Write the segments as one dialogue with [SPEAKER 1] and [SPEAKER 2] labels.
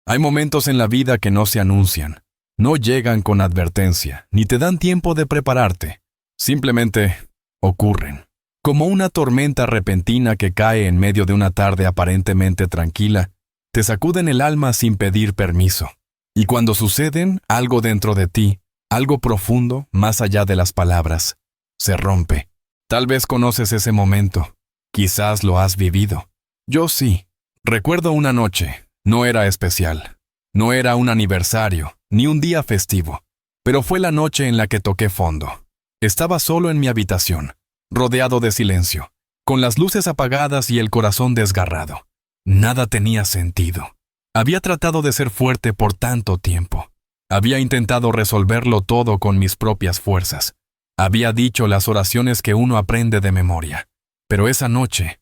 [SPEAKER 1] Hay momentos en la vida que no se anuncian, no llegan con advertencia, ni te dan tiempo de prepararte. Simplemente ocurren. Como una tormenta repentina que cae en medio de una tarde aparentemente tranquila, te sacuden el alma sin pedir permiso. Y cuando suceden, algo dentro de ti, algo profundo, más allá de las palabras, se rompe. Tal vez conoces ese momento. Quizás lo has vivido. Yo sí. Recuerdo una noche. No era especial. No era un aniversario, ni un día festivo. Pero fue la noche en la que toqué fondo. Estaba solo en mi habitación, rodeado de silencio, con las luces apagadas y el corazón desgarrado. Nada tenía sentido. Había tratado de ser fuerte por tanto tiempo. Había intentado resolverlo todo con mis propias fuerzas. Había dicho las oraciones que uno aprende de memoria. Pero esa noche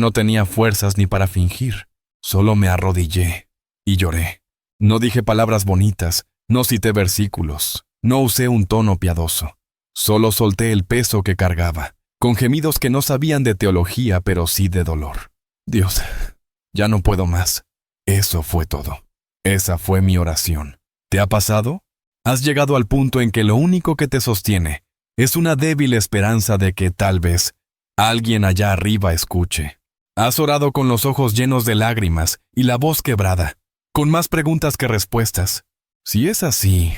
[SPEAKER 1] no tenía fuerzas ni para fingir. Solo me arrodillé y lloré. No dije palabras bonitas, no cité versículos, no usé un tono piadoso. Solo solté el peso que cargaba, con gemidos que no sabían de teología, pero sí de dolor. Dios, ya no puedo más. Eso fue todo. Esa fue mi oración. ¿Te ha pasado? ¿Has llegado al punto en que lo único que te sostiene es una débil esperanza de que tal vez alguien allá arriba escuche? Has orado con los ojos llenos de lágrimas y la voz quebrada, con más preguntas que respuestas. Si es así,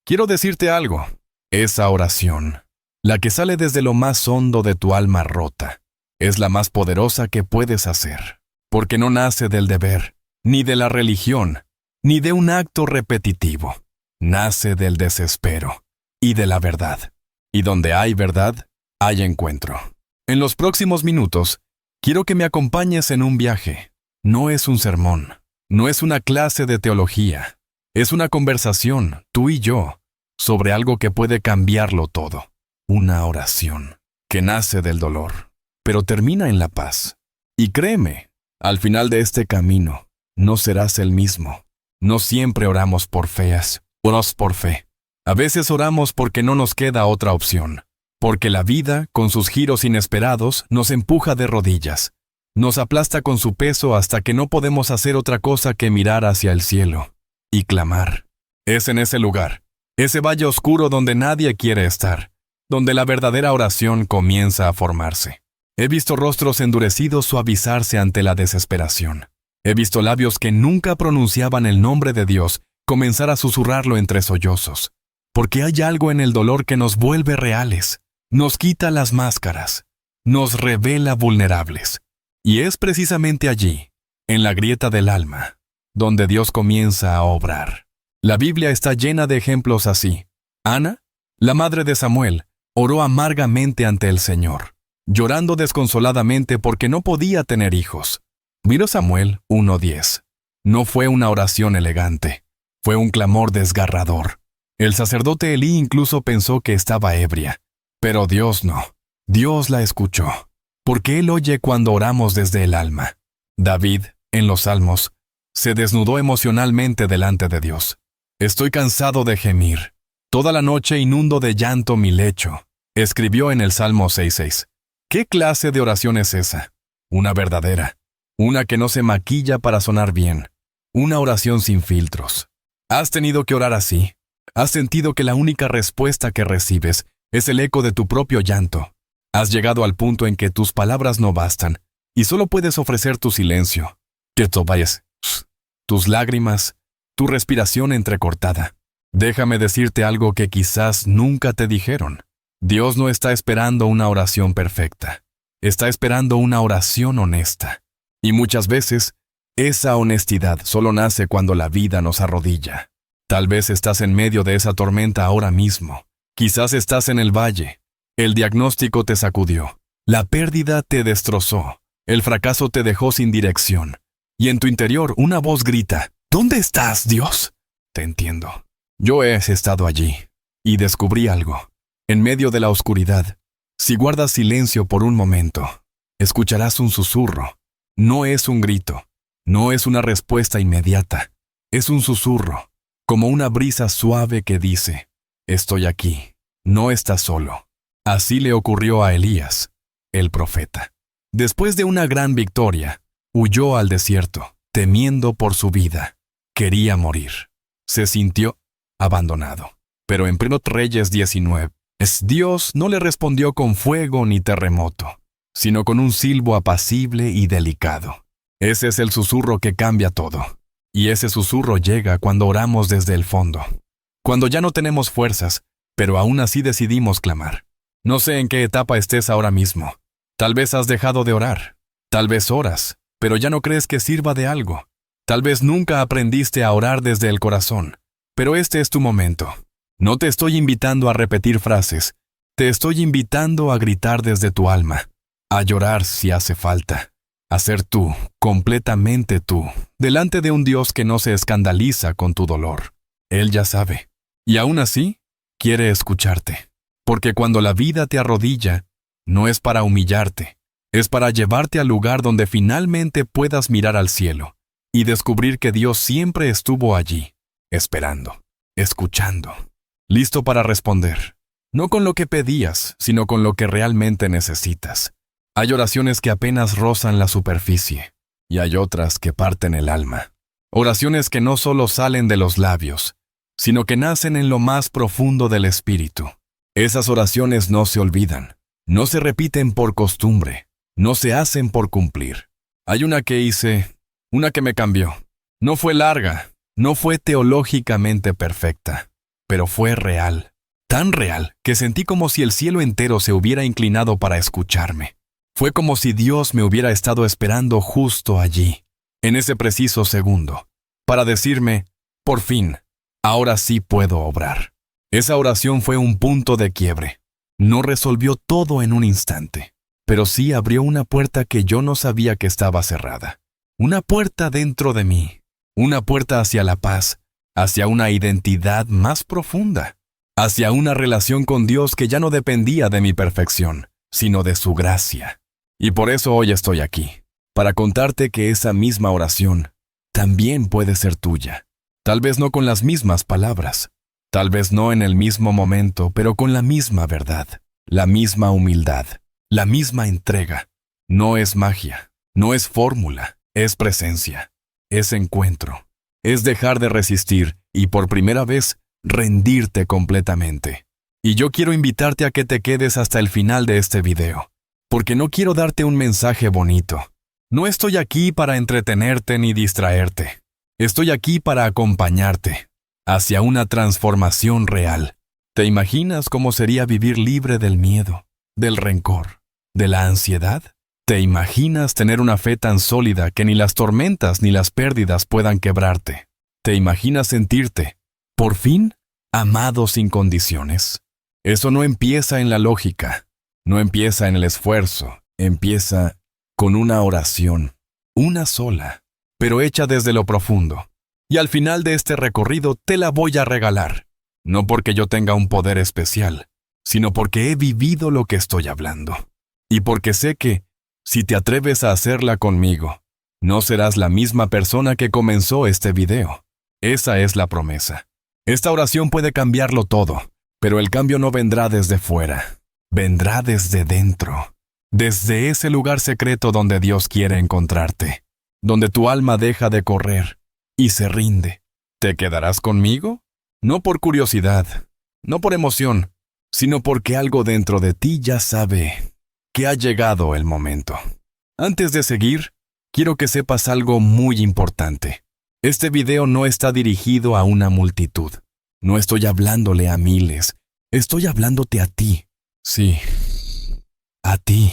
[SPEAKER 1] quiero decirte algo. Esa oración, la que sale desde lo más hondo de tu alma rota, es la más poderosa que puedes hacer, porque no nace del deber, ni de la religión, ni de un acto repetitivo. Nace del desespero y de la verdad. Y donde hay verdad, hay encuentro. En los próximos minutos, quiero que me acompañes en un viaje. No es un sermón, no es una clase de teología. Es una conversación, tú y yo, sobre algo que puede cambiarlo todo. Una oración que nace del dolor, pero termina en la paz. Y créeme, al final de este camino, no serás el mismo. No siempre oramos por feas, oramos por fe. A veces oramos porque no nos queda otra opción. Porque la vida, con sus giros inesperados, nos empuja de rodillas. Nos aplasta con su peso hasta que no podemos hacer otra cosa que mirar hacia el cielo y clamar. Es en ese lugar, ese valle oscuro donde nadie quiere estar, donde la verdadera oración comienza a formarse. He visto rostros endurecidos suavizarse ante la desesperación. He visto labios que nunca pronunciaban el nombre de Dios comenzar a susurrarlo entre sollozos. Porque hay algo en el dolor que nos vuelve reales, nos quita las máscaras, nos revela vulnerables. Y es precisamente allí, en la grieta del alma, donde Dios comienza a obrar. La Biblia está llena de ejemplos así. Ana, la madre de Samuel, oró amargamente ante el Señor, llorando desconsoladamente porque no podía tener hijos. 1 Samuel 1:10. No fue una oración elegante, fue un clamor desgarrador. El sacerdote Elí incluso pensó que estaba ebria, pero Dios no. Dios la escuchó, porque Él oye cuando oramos desde el alma. David, en los Salmos, se desnudó emocionalmente delante de Dios. Estoy cansado de gemir. Toda la noche inundo de llanto mi lecho, escribió en el Salmo 6:6. ¿Qué clase de oración es esa? Una verdadera, una que no se maquilla para sonar bien, una oración sin filtros. ¿Has tenido que orar así? ¿Has sentido que la única respuesta que recibes es el eco de tu propio llanto? ¿Has llegado al punto en que tus palabras no bastan y solo puedes ofrecer tu silencio, tus lágrimas, tu respiración entrecortada? Déjame decirte algo que quizás nunca te dijeron. Dios no está esperando una oración perfecta. Está esperando una oración honesta. Y muchas veces, esa honestidad solo nace cuando la vida nos arrodilla. Tal vez estás en medio de esa tormenta ahora mismo. Quizás estás en el valle. El diagnóstico te sacudió. La pérdida te destrozó. El fracaso te dejó sin dirección. Y en tu interior una voz grita, ¿dónde estás, Dios? Te entiendo. Yo he estado allí y descubrí algo. En medio de la oscuridad, si guardas silencio por un momento, escucharás un susurro. No es un grito, no es una respuesta inmediata. Es un susurro, como una brisa suave que dice, estoy aquí, no estás solo. Así le ocurrió a Elías, el profeta. Después de una gran victoria, huyó al desierto, temiendo por su vida. quería morir. Se sintió abandonado. Pero en 1 Reyes 19, Dios no le respondió con fuego ni terremoto, sino con un silbo apacible y delicado. Ese es el susurro que cambia todo. Y ese susurro llega cuando oramos desde el fondo. Cuando ya no tenemos fuerzas, pero aún así decidimos clamar. No sé en qué etapa estés ahora mismo. Tal vez has dejado de orar. Tal vez oras, pero ya no crees que sirva de algo. Tal vez nunca aprendiste a orar desde el corazón. Pero este es tu momento. No te estoy invitando a repetir frases. Te estoy invitando a gritar desde tu alma. A llorar si hace falta. A ser tú, completamente tú, delante de un Dios que no se escandaliza con tu dolor. Él ya sabe. Y aún así, quiere escucharte. Porque cuando la vida te arrodilla, no es para humillarte, es para llevarte al lugar donde finalmente puedas mirar al cielo y descubrir que Dios siempre estuvo allí, esperando, escuchando, listo para responder. No con lo que pedías, sino con lo que realmente necesitas. Hay oraciones que apenas rozan la superficie, y hay otras que parten el alma. Oraciones que no solo salen de los labios, sino que nacen en lo más profundo del espíritu. Esas oraciones no se olvidan, no se repiten por costumbre, no se hacen por cumplir. Hay una que hice, una que me cambió. No fue larga, no fue teológicamente perfecta, pero fue real. Tan real que sentí como si el cielo entero se hubiera inclinado para escucharme. Fue como si Dios me hubiera estado esperando justo allí, en ese preciso segundo, para decirme, por fin, ahora sí puedo obrar. Esa oración fue un punto de quiebre. No resolvió todo en un instante, pero sí abrió una puerta que yo no sabía que estaba cerrada. Una puerta dentro de mí, una puerta hacia la paz, hacia una identidad más profunda, hacia una relación con Dios que ya no dependía de mi perfección, sino de su gracia. Y por eso hoy estoy aquí, para contarte que esa misma oración también puede ser tuya. Tal vez no con las mismas palabras, tal vez no en el mismo momento, pero con la misma verdad, la misma humildad, la misma entrega. No es magia, no es fórmula, es presencia, es encuentro, es dejar de resistir y por primera vez rendirte completamente. Y yo quiero invitarte a que te quedes hasta el final de este video, porque no quiero darte un mensaje bonito. No estoy aquí para entretenerte ni distraerte. Estoy aquí para acompañarte hacia una transformación real. ¿Te imaginas cómo sería vivir libre del miedo, del rencor, de la ansiedad? ¿Te imaginas tener una fe tan sólida que ni las tormentas ni las pérdidas puedan quebrarte? ¿Te imaginas sentirte, por fin, amado sin condiciones? Eso no empieza en la lógica, no empieza en el esfuerzo, empieza con una oración, una sola, pero hecha desde lo profundo. Y al final de este recorrido te la voy a regalar, no porque yo tenga un poder especial, sino porque he vivido lo que estoy hablando. Y porque sé que, si te atreves a hacerla conmigo, no serás la misma persona que comenzó este video. Esa es la promesa. Esta oración puede cambiarlo todo, pero el cambio no vendrá desde fuera, vendrá desde dentro, desde ese lugar secreto donde Dios quiere encontrarte, donde tu alma deja de correr y se rinde. ¿Te quedarás conmigo? No por curiosidad, no por emoción, sino porque algo dentro de ti ya sabe que ha llegado el momento. Antes de seguir, quiero que sepas algo muy importante. Este video no está dirigido a una multitud. No estoy hablándole a miles, estoy hablándote a ti. Sí, a ti.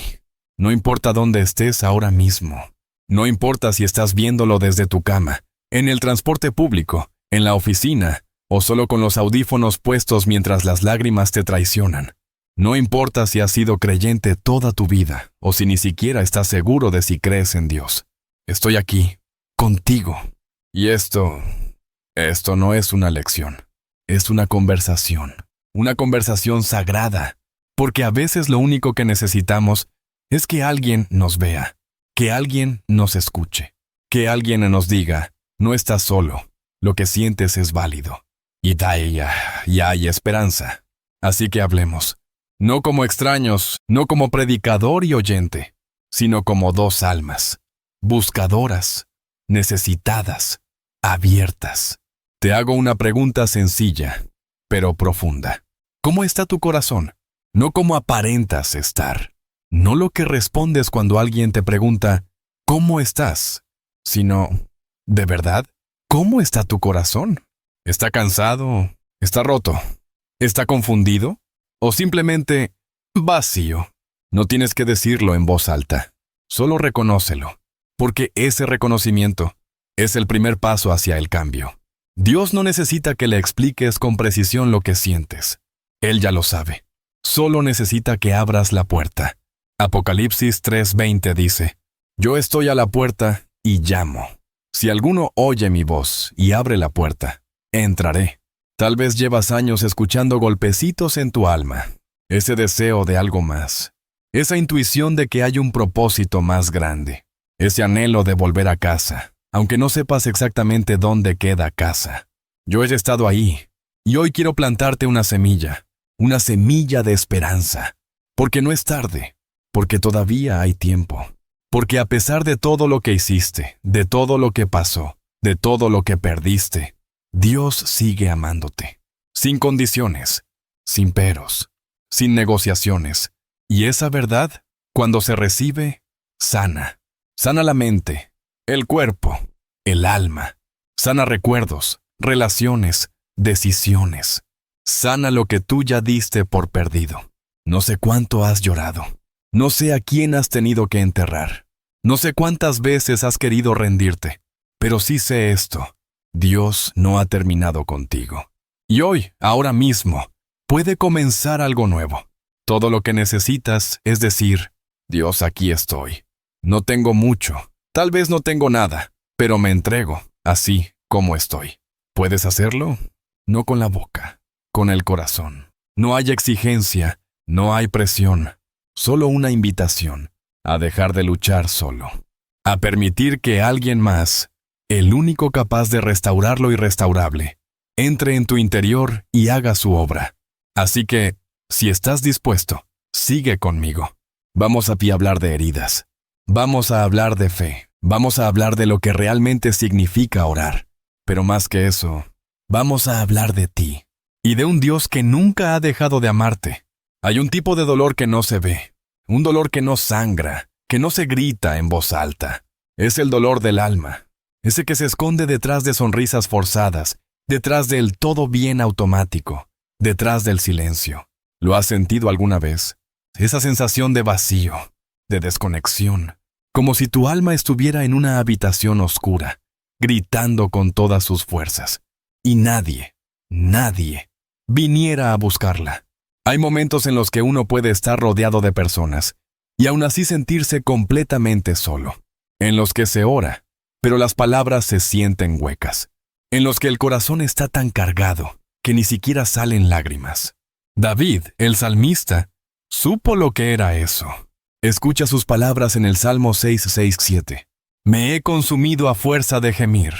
[SPEAKER 1] No importa dónde estés ahora mismo. No importa si estás viéndolo desde tu cama, en el transporte público, en la oficina, o solo con los audífonos puestos mientras las lágrimas te traicionan. No importa si has sido creyente toda tu vida, o si ni siquiera estás seguro de si crees en Dios. Estoy aquí, contigo. Y esto no es una lección. Es una conversación sagrada, porque a veces lo único que necesitamos es que alguien nos vea, que alguien nos escuche, que alguien nos diga, no estás solo, lo que sientes es válido. Y ya hay esperanza. Así que hablemos, no como extraños, no como predicador y oyente, sino como dos almas, buscadoras, necesitadas, abiertas. Te hago una pregunta sencilla, pero profunda. ¿Cómo está tu corazón? No cómo aparentas estar. No lo que respondes cuando alguien te pregunta, ¿cómo estás? Sino, ¿de verdad? ¿Cómo está tu corazón? ¿Está cansado? ¿Está roto? ¿Está confundido? ¿O simplemente vacío? No tienes que decirlo en voz alta. Solo reconócelo, porque ese reconocimiento es el primer paso hacia el cambio. Dios no necesita que le expliques con precisión lo que sientes. Él ya lo sabe. Solo necesita que abras la puerta. Apocalipsis 3:20 dice, Yo estoy a la puerta y llamo. Si alguno oye mi voz y abre la puerta, entraré. Tal vez llevas años escuchando golpecitos en tu alma, ese deseo de algo más, esa intuición de que hay un propósito más grande, ese anhelo de volver a casa, aunque no sepas exactamente dónde queda casa. Yo he estado ahí, y hoy quiero plantarte una semilla de esperanza, porque no es tarde, porque todavía hay tiempo, porque a pesar de todo lo que hiciste, de todo lo que pasó, de todo lo que perdiste, Dios sigue amándote, sin condiciones, sin peros, sin negociaciones, y esa verdad, cuando se recibe, sana la mente, el cuerpo, el alma, sana recuerdos, relaciones, decisiones, sana lo que tú ya diste por perdido. No sé cuánto has llorado, no sé a quién has tenido que enterrar, no sé cuántas veces has querido rendirte, pero sí sé esto, Dios no ha terminado contigo. Y hoy, ahora mismo, puede comenzar algo nuevo. Todo lo que necesitas es decir, Dios, aquí estoy. No tengo mucho, tal vez no tengo nada, pero me entrego, así como estoy. ¿Puedes hacerlo? No con la boca, con el corazón. No hay exigencia, no hay presión, solo una invitación a dejar de luchar solo, a permitir que alguien más, el único capaz de restaurar lo irrestaurable, entre en tu interior y haga su obra. Así que, si estás dispuesto, sigue conmigo. Vamos a hablar de heridas. Vamos a hablar de fe. Vamos a hablar de lo que realmente significa orar. Pero más que eso, vamos a hablar de ti y de un Dios que nunca ha dejado de amarte. Hay un tipo de dolor que no se ve, un dolor que no sangra, que no se grita en voz alta. Es el dolor del alma, ese que se esconde detrás de sonrisas forzadas, detrás del todo bien automático, detrás del silencio. ¿Lo has sentido alguna vez? Esa sensación de vacío, de desconexión, como si tu alma estuviera en una habitación oscura, gritando con todas sus fuerzas, y nadie viniera a buscarla. Hay momentos en los que uno puede estar rodeado de personas, y aún así sentirse completamente solo, en los que se ora, pero las palabras se sienten huecas, en los que el corazón está tan cargado que ni siquiera salen lágrimas. David, el salmista, supo lo que era eso. Escucha sus palabras en el Salmo 6:6-7. Me he consumido a fuerza de gemir.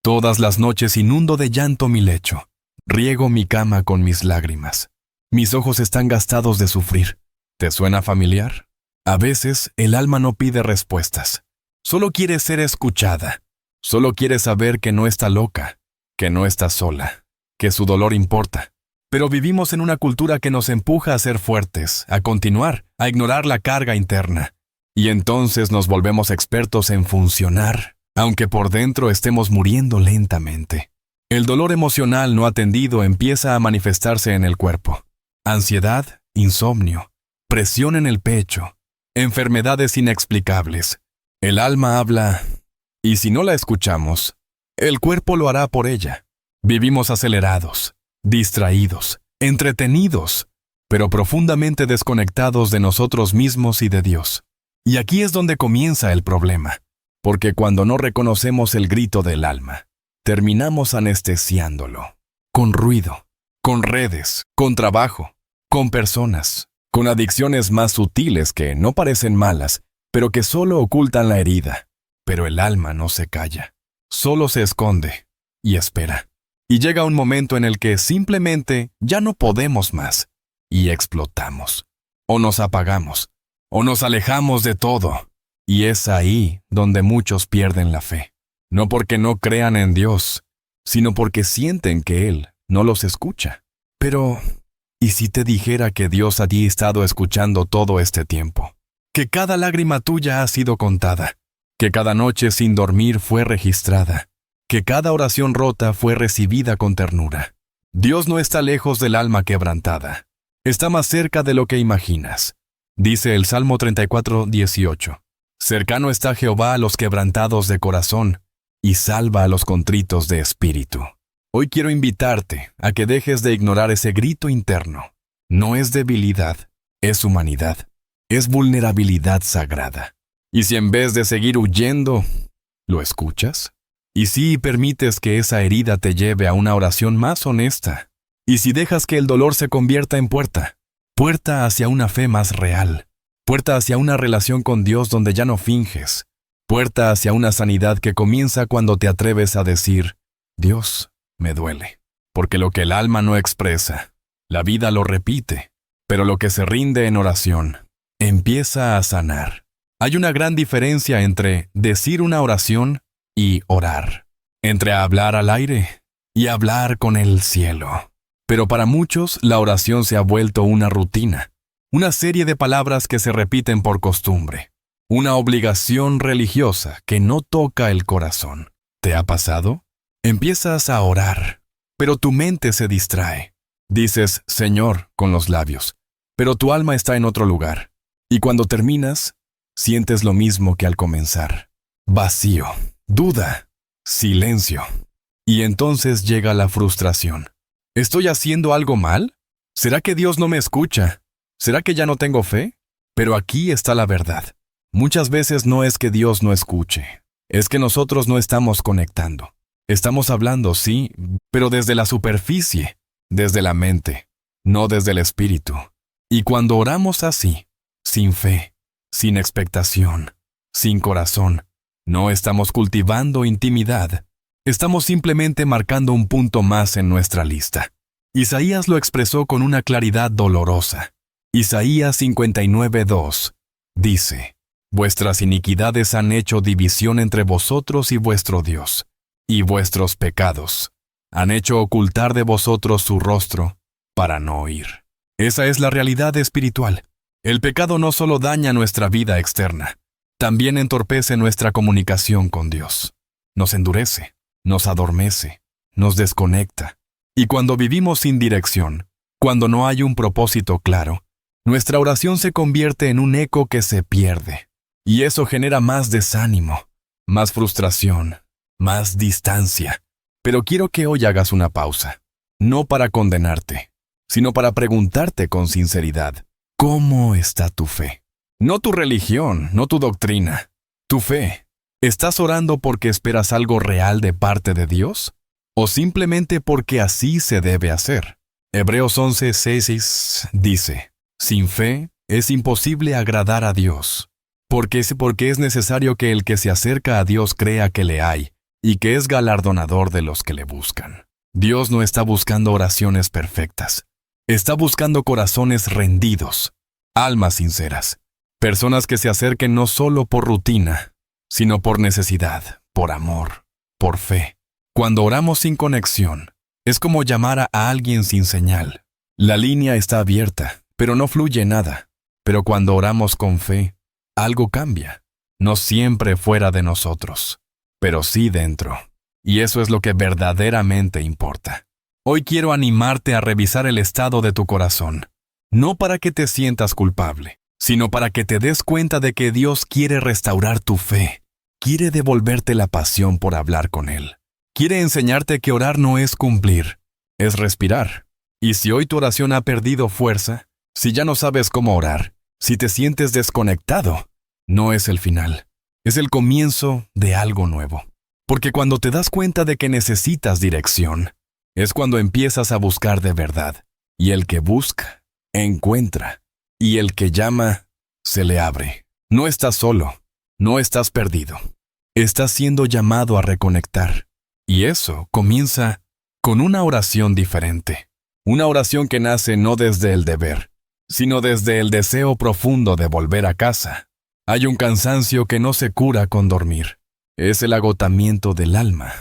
[SPEAKER 1] Todas las noches inundo de llanto mi lecho. Riego mi cama con mis lágrimas. Mis ojos están gastados de sufrir. ¿Te suena familiar? A veces el alma no pide respuestas. Solo quiere ser escuchada. Solo quiere saber que no está loca, que no está sola, que su dolor importa. Pero vivimos en una cultura que nos empuja a ser fuertes, a continuar, a ignorar la carga interna. Y entonces nos volvemos expertos en funcionar, aunque por dentro estemos muriendo lentamente. El dolor emocional no atendido empieza a manifestarse en el cuerpo. Ansiedad, insomnio, presión en el pecho, enfermedades inexplicables. El alma habla, y si no la escuchamos, el cuerpo lo hará por ella. Vivimos acelerados, distraídos, entretenidos, pero profundamente desconectados de nosotros mismos y de Dios. Y aquí es donde comienza el problema, porque cuando no reconocemos el grito del alma, terminamos anestesiándolo, con ruido, con redes, con trabajo, con personas, con adicciones más sutiles que no parecen malas, pero que solo ocultan la herida. Pero el alma no se calla, solo se esconde y espera. Y llega un momento en el que simplemente ya no podemos más y explotamos, o nos apagamos, o nos alejamos de todo. Y es ahí donde muchos pierden la fe. no porque no crean en Dios, sino porque sienten que Él no los escucha. Pero, ¿y si te dijera que Dios a ti ha estado escuchando todo este tiempo? Que cada lágrima tuya ha sido contada, que cada noche sin dormir fue registrada, que cada oración rota fue recibida con ternura. Dios no está lejos del alma quebrantada, está más cerca de lo que imaginas. Dice el Salmo 34:18. Cercano está Jehová a los quebrantados de corazón, y salva a los contritos de espíritu. Hoy quiero invitarte a que dejes de ignorar ese grito interno. No es debilidad, es humanidad, es vulnerabilidad sagrada. Y si en vez de seguir huyendo, ¿lo escuchas? Y si permites que esa herida te lleve a una oración más honesta, y si dejas que el dolor se convierta en puerta hacia una fe más real, puerta hacia una relación con Dios donde ya no finges, puerta hacia una sanidad que comienza cuando te atreves a decir, Dios, me duele, porque lo que el alma no expresa, la vida lo repite, pero lo que se rinde en oración, empieza a sanar. Hay una gran diferencia entre decir una oración y orar, entre hablar al aire y hablar con el cielo. Pero para muchos la oración se ha vuelto una rutina, una serie de palabras que se repiten por costumbre, una obligación religiosa que no toca el corazón. ¿Te ha pasado? Empiezas a orar, pero tu mente se distrae. Dices, Señor, con los labios, pero tu alma está en otro lugar. Y cuando terminas, sientes lo mismo que al comenzar. Vacío, duda, silencio. Y entonces llega la frustración. ¿Estoy haciendo algo mal? ¿Será que Dios no me escucha? ¿Será que ya no tengo fe? Pero aquí está la verdad. Muchas veces no es que Dios no escuche, es que nosotros no estamos conectando. Estamos hablando, sí, pero desde la superficie, desde la mente, no desde el espíritu. Y cuando oramos así, sin fe, sin expectación, sin corazón, no estamos cultivando intimidad. Estamos simplemente marcando un punto más en nuestra lista. Isaías lo expresó con una claridad dolorosa. Isaías 59:2 dice, Vuestras iniquidades han hecho división entre vosotros y vuestro Dios, y vuestros pecados han hecho ocultar de vosotros su rostro para no oír. Esa es la realidad espiritual. El pecado no solo daña nuestra vida externa, también entorpece nuestra comunicación con Dios. Nos endurece, nos adormece, nos desconecta. Y cuando vivimos sin dirección, cuando no hay un propósito claro, nuestra oración se convierte en un eco que se pierde. Y eso genera más desánimo, más frustración, más distancia. Pero quiero que hoy hagas una pausa, no para condenarte, sino para preguntarte con sinceridad, ¿cómo está tu fe? No tu religión, no tu doctrina, tu fe. ¿Estás orando porque esperas algo real de parte de Dios? ¿O simplemente porque así se debe hacer? Hebreos 11:6 dice, sin fe es imposible agradar a Dios, porque es necesario que el que se acerca a Dios crea que le hay, y que es galardonador de los que le buscan. Dios no está buscando oraciones perfectas. Está buscando corazones rendidos, almas sinceras, personas que se acerquen no solo por rutina, sino por necesidad, por amor, por fe. Cuando oramos sin conexión, es como llamar a alguien sin señal. La línea está abierta, pero no fluye nada. Pero cuando oramos con fe, algo cambia. No siempre fuera de nosotros, pero sí dentro. Y eso es lo que verdaderamente importa. Hoy quiero animarte a revisar el estado de tu corazón, no para que te sientas culpable, sino para que te des cuenta de que Dios quiere restaurar tu fe, quiere devolverte la pasión por hablar con Él. Quiere enseñarte que orar no es cumplir, es respirar. Y si hoy tu oración ha perdido fuerza, si ya no sabes cómo orar, si te sientes desconectado, no es el final, es el comienzo de algo nuevo. Porque cuando te das cuenta de que necesitas dirección, es cuando empiezas a buscar de verdad. Y el que busca, encuentra. Y el que llama, se le abre. No estás solo, no estás perdido. Estás siendo llamado a reconectar. Y eso comienza con una oración diferente. Una oración que nace no desde el deber, sino desde el deseo profundo de volver a casa. Hay un cansancio que no se cura con dormir. Es el agotamiento del alma,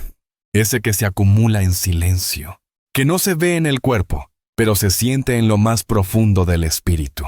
[SPEAKER 1] ese que se acumula en silencio, que no se ve en el cuerpo, pero se siente en lo más profundo del espíritu.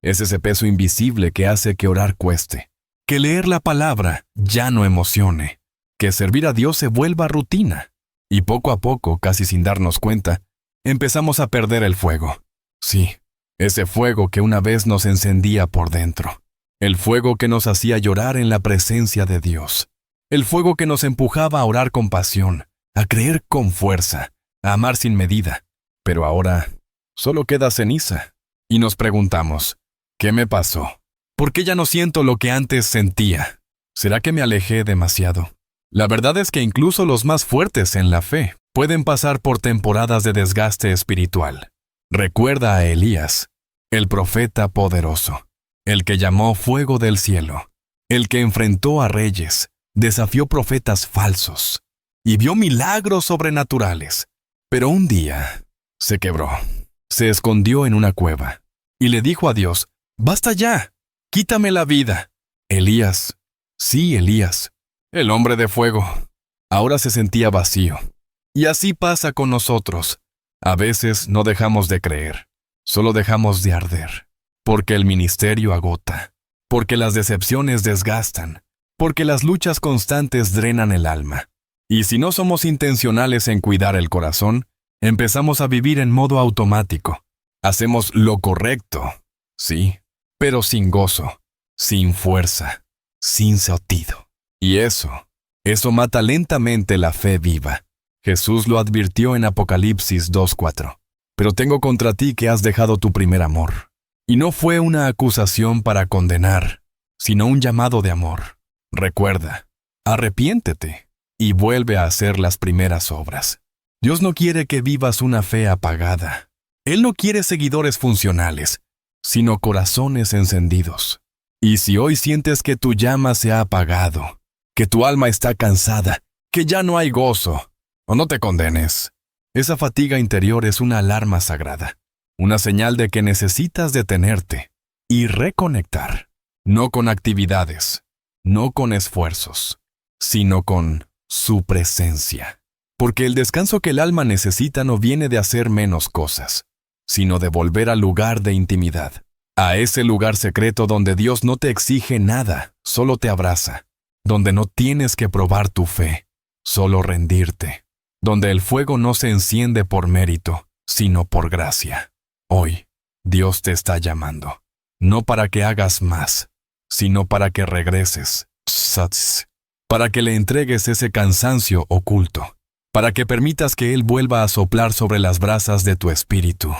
[SPEAKER 1] Es ese peso invisible que hace que orar cueste, que leer la palabra ya no emocione, que servir a Dios se vuelva rutina. Y poco a poco, casi sin darnos cuenta, empezamos a perder el fuego. Sí, ese fuego que una vez nos encendía por dentro. El fuego que nos hacía llorar en la presencia de Dios. El fuego que nos empujaba a orar con pasión, a creer con fuerza, a amar sin medida. Pero ahora solo queda ceniza. Y nos preguntamos, ¿qué me pasó? ¿Por qué ya no siento lo que antes sentía? ¿Será que me alejé demasiado? La verdad es que incluso los más fuertes en la fe pueden pasar por temporadas de desgaste espiritual. Recuerda a Elías, el profeta poderoso, el que llamó fuego del cielo, el que enfrentó a reyes, desafió profetas falsos y vio milagros sobrenaturales. Pero un día se quebró, se escondió en una cueva y le dijo a Dios, «Basta ya, quítame la vida». Elías, sí, Elías, el hombre de fuego, ahora se sentía vacío. Y así pasa con nosotros. A veces no dejamos de creer, solo dejamos de arder, porque el ministerio agota, porque las decepciones desgastan, porque las luchas constantes drenan el alma. Y si no somos intencionales en cuidar el corazón, empezamos a vivir en modo automático. Hacemos lo correcto, sí, pero sin gozo, sin fuerza, sin sentido. Y eso mata lentamente la fe viva. Jesús lo advirtió en Apocalipsis 2:4. Pero tengo contra ti que has dejado tu primer amor. Y no fue una acusación para condenar, sino un llamado de amor. Recuerda, arrepiéntete y vuelve a hacer las primeras obras. Dios no quiere que vivas una fe apagada. Él no quiere seguidores funcionales, sino corazones encendidos. Y si hoy sientes que tu llama se ha apagado, que tu alma está cansada, que ya no hay gozo, o no te condenes. Esa fatiga interior es una alarma sagrada, una señal de que necesitas detenerte y reconectar, no con actividades, no con esfuerzos, sino con su presencia. Porque el descanso que el alma necesita no viene de hacer menos cosas, sino de volver al lugar de intimidad, a ese lugar secreto donde Dios no te exige nada, solo te abraza, donde no tienes que probar tu fe, solo rendirte, donde el fuego no se enciende por mérito, sino por gracia. Hoy, Dios te está llamando, no para que hagas más, sino para que regreses, para que le entregues ese cansancio oculto, para que permitas que Él vuelva a soplar sobre las brasas de tu espíritu.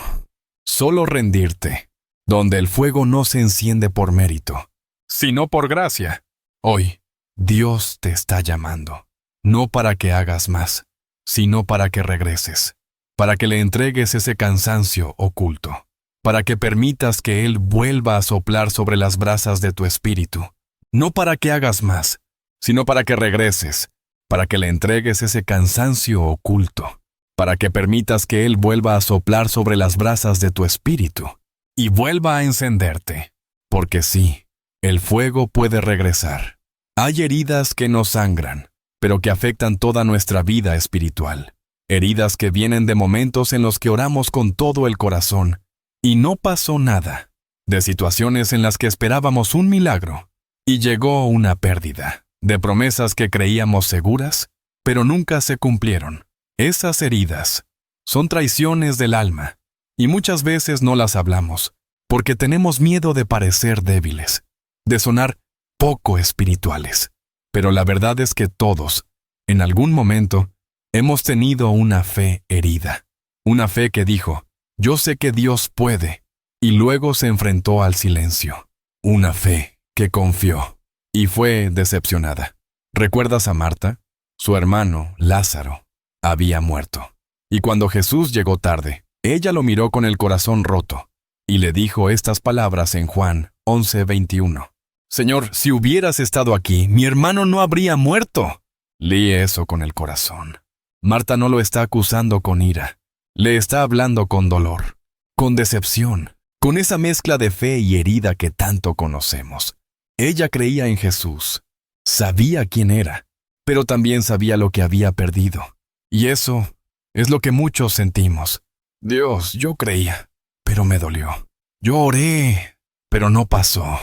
[SPEAKER 1] Solo rendirte, donde el fuego no se enciende por mérito, sino por gracia. Hoy, Dios te está llamando, no para que hagas más, sino para que regreses, para que le entregues ese cansancio oculto, para que permitas que Él vuelva a soplar sobre las brasas de tu espíritu, no para que hagas más, sino para que regreses, para que le entregues ese cansancio oculto, para que permitas que Él vuelva a soplar sobre las brasas de tu espíritu y vuelva a encenderte, porque sí, el fuego puede regresar. Hay heridas que no sangran, pero que afectan toda nuestra vida espiritual. Heridas que vienen de momentos en los que oramos con todo el corazón y no pasó nada. De situaciones en las que esperábamos un milagro y llegó una pérdida. De promesas que creíamos seguras, pero nunca se cumplieron. Esas heridas son traiciones del alma y muchas veces no las hablamos porque tenemos miedo de parecer débiles, de sonar poco espirituales. Pero la verdad es que todos, en algún momento, hemos tenido una fe herida. Una fe que dijo, yo sé que Dios puede, y luego se enfrentó al silencio. Una fe que confió y fue decepcionada. ¿Recuerdas a Marta? Su hermano, Lázaro, había muerto. Y cuando Jesús llegó tarde, ella lo miró con el corazón roto y le dijo estas palabras en Juan 11:21. Señor, si hubieras estado aquí, mi hermano no habría muerto. Lee eso con el corazón. Marta no lo está acusando con ira. Le está hablando con dolor, con decepción, con esa mezcla de fe y herida que tanto conocemos. Ella creía en Jesús. Sabía quién era, pero también sabía lo que había perdido. Y eso es lo que muchos sentimos. Dios, yo creía, pero me dolió. Yo oré, pero no pasó.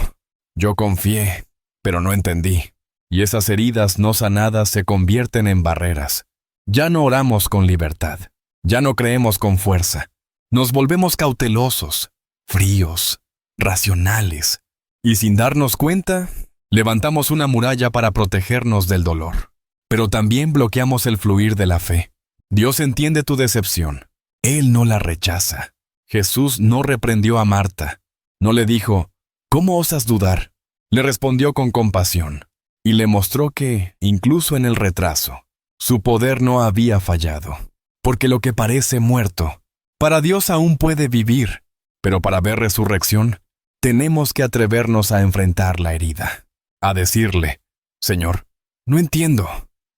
[SPEAKER 1] Yo confié, pero no entendí. Y esas heridas no sanadas se convierten en barreras. Ya no oramos con libertad. Ya no creemos con fuerza. Nos volvemos cautelosos, fríos, racionales. Y sin darnos cuenta, levantamos una muralla para protegernos del dolor. Pero también bloqueamos el fluir de la fe. Dios entiende tu decepción. Él no la rechaza. Jesús no reprendió a Marta. No le dijo, ¿cómo osas dudar? Le respondió con compasión. Y le mostró que, incluso en el retraso, su poder no había fallado. Porque lo que parece muerto, para Dios aún puede vivir. Pero para ver resurrección, tenemos que atrevernos a enfrentar la herida. A decirle, Señor, no entiendo,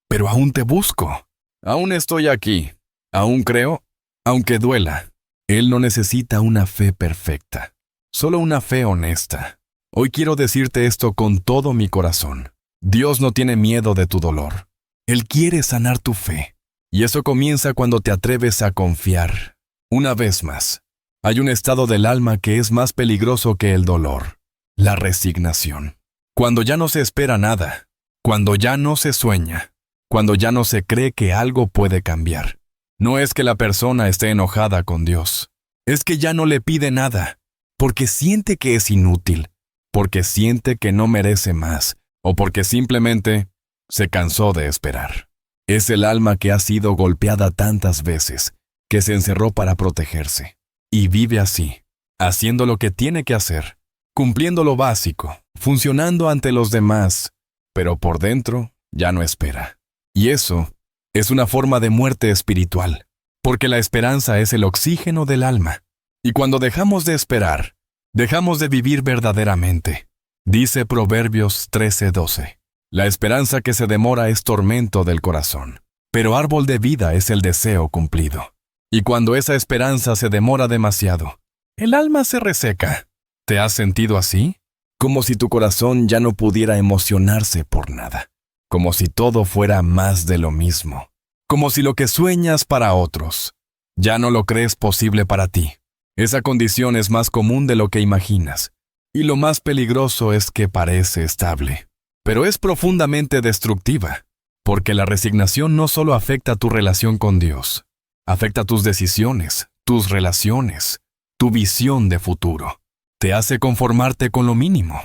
[SPEAKER 1] pero aún te busco. Aún estoy aquí. Aún creo, aunque duela. Él no necesita una fe perfecta, solo una fe honesta. Hoy quiero decirte esto con todo mi corazón. Dios no tiene miedo de tu dolor. Él quiere sanar tu fe. Y eso comienza cuando te atreves a confiar. Una vez más, hay un estado del alma que es más peligroso que el dolor: la resignación. Cuando ya no se espera nada, cuando ya no se sueña, cuando ya no se cree que algo puede cambiar. No es que la persona esté enojada con Dios, es que ya no le pide nada, porque siente que es inútil, porque siente que no merece más, o porque simplemente se cansó de esperar. Es el alma que ha sido golpeada tantas veces, que se encerró para protegerse, y vive así, haciendo lo que tiene que hacer, cumpliendo lo básico, funcionando ante los demás, pero por dentro ya no espera. Y eso es una forma de muerte espiritual, porque la esperanza es el oxígeno del alma. Y cuando dejamos de esperar, dejamos de vivir verdaderamente. Dice Proverbios 13:12. La esperanza que se demora es tormento del corazón, pero árbol de vida es el deseo cumplido. Y cuando esa esperanza se demora demasiado, el alma se reseca. ¿Te has sentido así? Como si tu corazón ya no pudiera emocionarse por nada. Como si todo fuera más de lo mismo. Como si lo que sueñas para otros, ya no lo crees posible para ti. Esa condición es más común de lo que imaginas. Y lo más peligroso es que parece estable. Pero es profundamente destructiva, porque la resignación no solo afecta tu relación con Dios, afecta tus decisiones, tus relaciones, tu visión de futuro. Te hace conformarte con lo mínimo.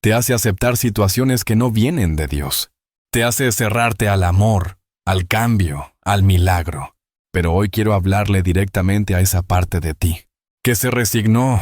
[SPEAKER 1] Te hace aceptar situaciones que no vienen de Dios. Te hace cerrarte al amor, al cambio, al milagro. Pero hoy quiero hablarle directamente a esa parte de ti, que se resignó.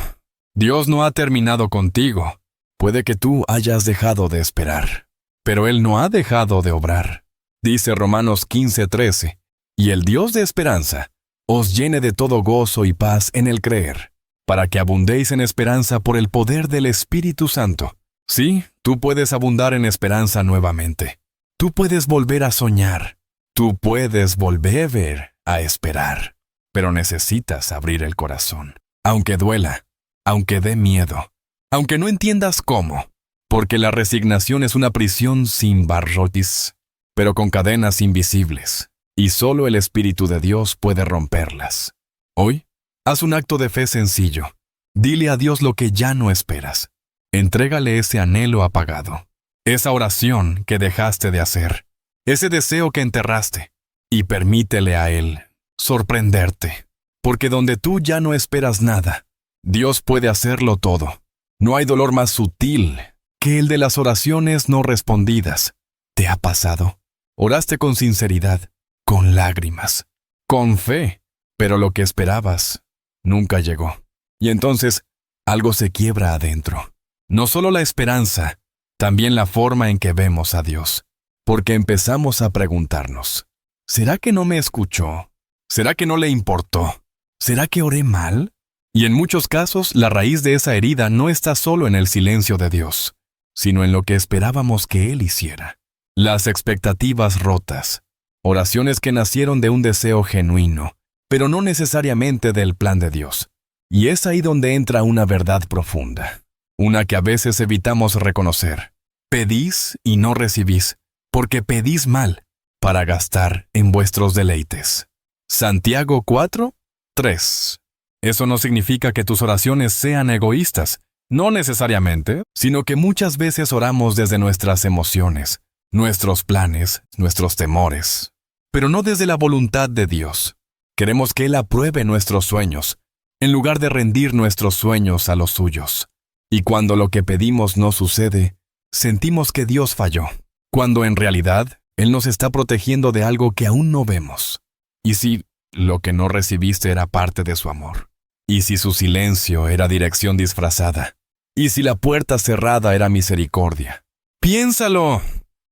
[SPEAKER 1] Dios no ha terminado contigo. Puede que tú hayas dejado de esperar, pero Él no ha dejado de obrar. Dice Romanos 15:13, y el Dios de esperanza os llene de todo gozo y paz en el creer, para que abundéis en esperanza por el poder del Espíritu Santo. Sí, tú puedes abundar en esperanza nuevamente. Tú puedes volver a soñar. Tú puedes volver a esperar. Pero necesitas abrir el corazón, aunque duela, aunque dé miedo, aunque no entiendas cómo, porque la resignación es una prisión sin barrotes, pero con cadenas invisibles, y solo el Espíritu de Dios puede romperlas. Hoy, haz un acto de fe sencillo. Dile a Dios lo que ya no esperas. Entrégale ese anhelo apagado, esa oración que dejaste de hacer, ese deseo que enterraste, y permítele a Él sorprenderte, porque donde tú ya no esperas nada, Dios puede hacerlo todo. No hay dolor más sutil que el de las oraciones no respondidas. ¿Te ha pasado? Oraste con sinceridad, con lágrimas, con fe, pero lo que esperabas nunca llegó. Y entonces, algo se quiebra adentro. No solo la esperanza, también la forma en que vemos a Dios. Porque empezamos a preguntarnos, ¿será que no me escuchó? ¿Será que no le importó? ¿Será que oré mal? Y en muchos casos, la raíz de esa herida no está solo en el silencio de Dios, sino en lo que esperábamos que Él hiciera. Las expectativas rotas, oraciones que nacieron de un deseo genuino, pero no necesariamente del plan de Dios. Y es ahí donde entra una verdad profunda, una que a veces evitamos reconocer. Pedís y no recibís, porque pedís mal para gastar en vuestros deleites. Santiago 4, 3. Eso no significa que tus oraciones sean egoístas, no necesariamente, sino que muchas veces oramos desde nuestras emociones, nuestros planes, nuestros temores, pero no desde la voluntad de Dios. Queremos que Él apruebe nuestros sueños, en lugar de rendir nuestros sueños a los suyos. Y cuando lo que pedimos no sucede, sentimos que Dios falló, cuando en realidad Él nos está protegiendo de algo que aún no vemos. ¿Y si lo que no recibiste era parte de su amor? ¿Y si su silencio era dirección disfrazada? ¿Y si la puerta cerrada era misericordia? ¡Piénsalo!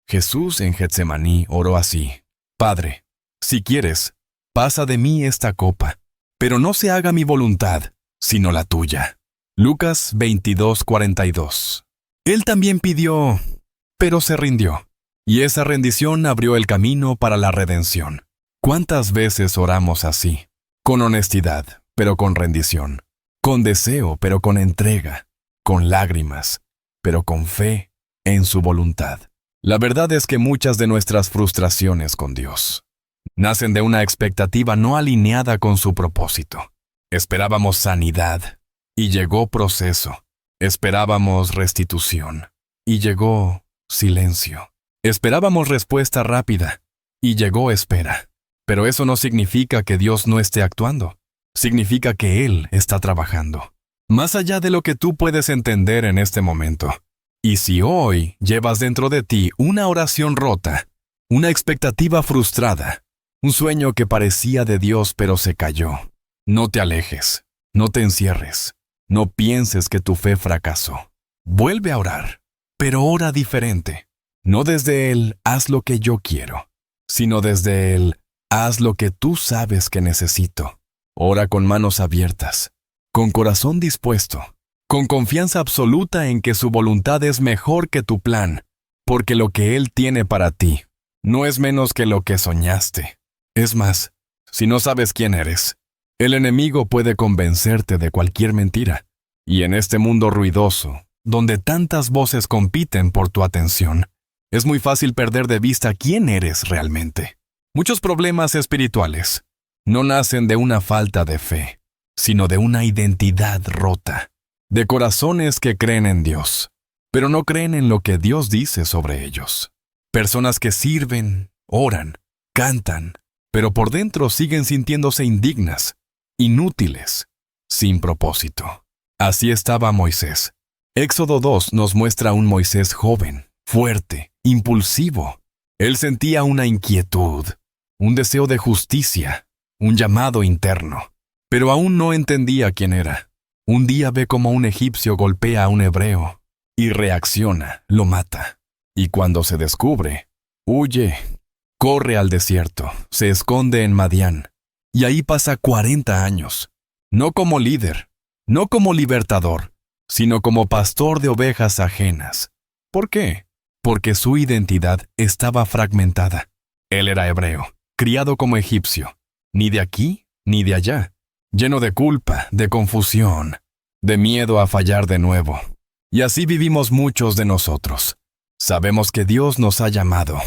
[SPEAKER 1] Jesús en Getsemaní oró así: Padre, si quieres, pasa de mí esta copa, pero no se haga mi voluntad, sino la tuya. Lucas 22:42. Él también pidió, pero se rindió, y esa rendición abrió el camino para la redención. ¿Cuántas veces oramos así? Con honestidad, pero con rendición. Con deseo, pero con entrega. Con lágrimas, pero con fe en su voluntad. La verdad es que muchas de nuestras frustraciones con Dios nacen de una expectativa no alineada con su propósito. Esperábamos sanidad, y llegó proceso. Esperábamos restitución, y llegó silencio. Esperábamos respuesta rápida, y llegó espera. Pero eso no significa que Dios no esté actuando. Significa que Él está trabajando, más allá de lo que tú puedes entender en este momento. Y si hoy llevas dentro de ti una oración rota, una expectativa frustrada, un sueño que parecía de Dios pero se cayó, no te alejes, no te encierres, no pienses que tu fe fracasó. Vuelve a orar, pero ora diferente. No desde el haz lo que yo quiero, sino desde el haz lo que tú sabes que necesito. Ora con manos abiertas, con corazón dispuesto, con confianza absoluta en que su voluntad es mejor que tu plan, porque lo que Él tiene para ti no es menos que lo que soñaste. Es más, si no sabes quién eres, el enemigo puede convencerte de cualquier mentira. Y en este mundo ruidoso, donde tantas voces compiten por tu atención, es muy fácil perder de vista quién eres realmente. Muchos problemas espirituales no nacen de una falta de fe, sino de una identidad rota, de corazones que creen en Dios, pero no creen en lo que Dios dice sobre ellos. Personas que sirven, oran, cantan, pero por dentro siguen sintiéndose indignas, inútiles, sin propósito. Así estaba Moisés. Éxodo 2 nos muestra a un Moisés joven, fuerte, impulsivo. Él sentía una inquietud, un deseo de justicia, un llamado interno, pero aún no entendía quién era. Un día ve cómo un egipcio golpea a un hebreo y reacciona, lo mata. Y cuando se descubre, huye, corre al desierto, se esconde en Madián, y ahí pasa 40 años, no como líder, no como libertador, sino como pastor de ovejas ajenas. ¿Por qué? Porque su identidad estaba fragmentada. Él era hebreo, criado como egipcio, ni de aquí ni de allá, lleno de culpa, de confusión, de miedo a fallar de nuevo. Y así vivimos muchos de nosotros. Sabemos que Dios nos ha llamado,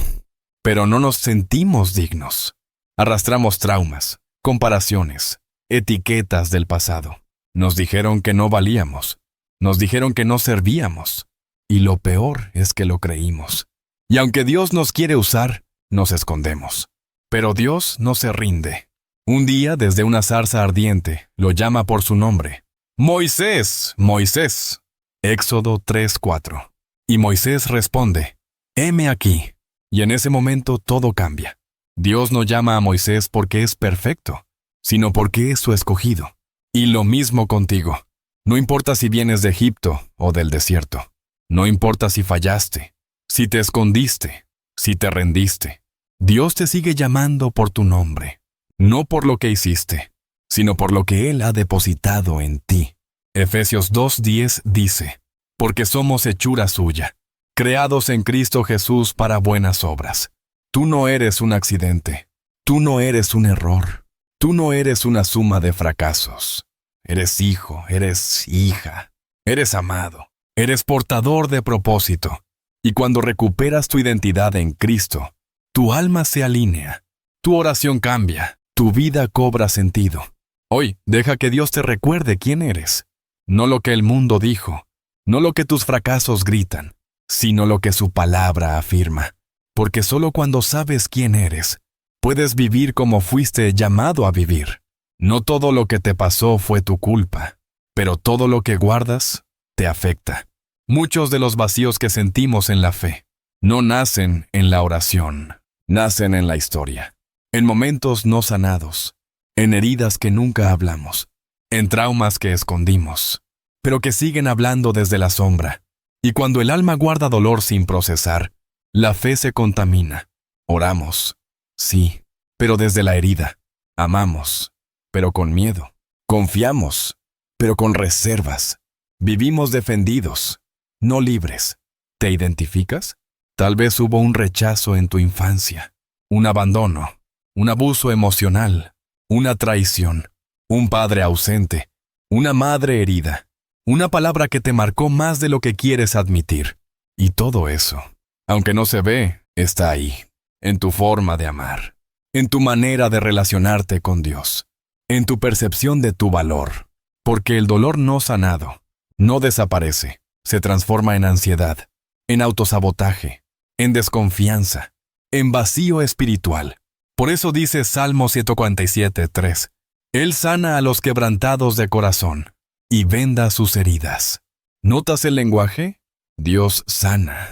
[SPEAKER 1] pero no nos sentimos dignos. Arrastramos traumas, comparaciones, etiquetas del pasado. Nos dijeron que no valíamos, nos dijeron que no servíamos, y lo peor es que lo creímos. Y aunque Dios nos quiere usar, nos escondemos. Pero Dios no se rinde. Un día, desde una zarza ardiente, lo llama por su nombre. ¡Moisés! ¡Moisés! Éxodo 3:4. Y Moisés responde, «Heme aquí». Y en ese momento todo cambia. Dios no llama a Moisés porque es perfecto, sino porque es su escogido. Y lo mismo contigo. No importa si vienes de Egipto o del desierto. No importa si fallaste, si te escondiste, si te rendiste. Dios te sigue llamando por tu nombre, no por lo que hiciste, sino por lo que Él ha depositado en ti. Efesios 2:10 dice, «Porque somos hechura suya, creados en Cristo Jesús para buenas obras». Tú no eres un accidente, tú no eres un error, tú no eres una suma de fracasos. Eres hijo, eres hija, eres amado, eres portador de propósito. Y cuando recuperas tu identidad en Cristo, tu alma se alinea, tu oración cambia, tu vida cobra sentido. Hoy, deja que Dios te recuerde quién eres. No lo que el mundo dijo, no lo que tus fracasos gritan, sino lo que su palabra afirma. Porque solo cuando sabes quién eres, puedes vivir como fuiste llamado a vivir. No todo lo que te pasó fue tu culpa, pero todo lo que guardas te afecta. Muchos de los vacíos que sentimos en la fe no nacen en la oración, nacen en la historia, en momentos no sanados, en heridas que nunca hablamos, en traumas que escondimos, pero que siguen hablando desde la sombra. Y cuando el alma guarda dolor sin procesar, la fe se contamina. Oramos, sí, pero desde la herida. Amamos, pero con miedo. Confiamos, pero con reservas. Vivimos defendidos, no libres. ¿Te identificas? Tal vez hubo un rechazo en tu infancia, un abandono, un abuso emocional, una traición, un padre ausente, una madre herida, una palabra que te marcó más de lo que quieres admitir. Y todo eso, aunque no se ve, está ahí, en tu forma de amar, en tu manera de relacionarte con Dios, en tu percepción de tu valor. Porque el dolor no sanado no desaparece, se transforma en ansiedad, en autosabotaje, en desconfianza, en vacío espiritual. Por eso dice Salmo 147:3, Él sana a los quebrantados de corazón y venda sus heridas. ¿Notas el lenguaje? Dios sana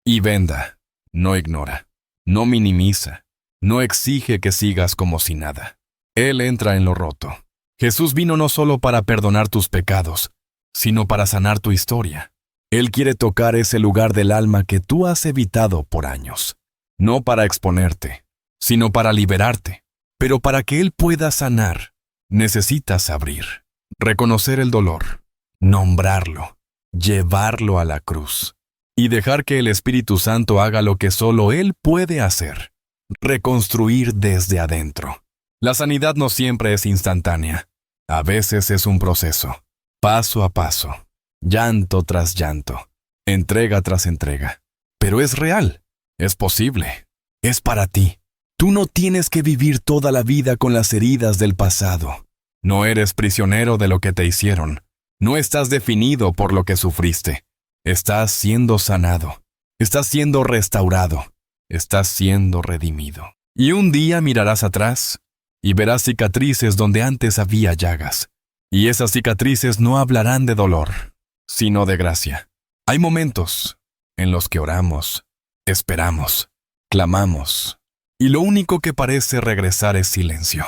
[SPEAKER 1] y venda, no ignora, no minimiza, no exige que sigas como si nada. Él entra en lo roto. Jesús vino no solo para perdonar tus pecados, sino para sanar tu historia. Él quiere tocar ese lugar del alma que tú has evitado por años, no para exponerte, sino para liberarte. Pero para que Él pueda sanar, necesitas abrir, reconocer el dolor, nombrarlo, llevarlo a la cruz y dejar que el Espíritu Santo haga lo que solo Él puede hacer, reconstruir desde adentro. La sanidad no siempre es instantánea. A veces es un proceso, paso a paso, llanto tras llanto, entrega tras entrega. Pero es real, es posible, es para ti. Tú no tienes que vivir toda la vida con las heridas del pasado. No eres prisionero de lo que te hicieron. No estás definido por lo que sufriste. Estás siendo sanado. Estás siendo restaurado. Estás siendo redimido. Y un día mirarás atrás y verás cicatrices donde antes había llagas. Y esas cicatrices no hablarán de dolor, sino de gracia. Hay momentos en los que oramos, esperamos, clamamos, y lo único que parece regresar es silencio.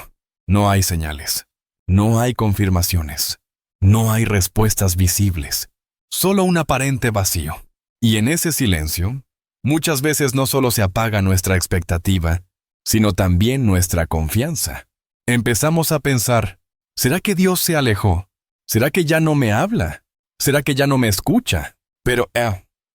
[SPEAKER 1] No hay señales, no hay confirmaciones, no hay respuestas visibles, solo un aparente vacío. Y en ese silencio, muchas veces no solo se apaga nuestra expectativa, sino también nuestra confianza. Empezamos a pensar, ¿será que Dios se alejó? ¿Será que ya no me habla? ¿Será que ya no me escucha? Pero,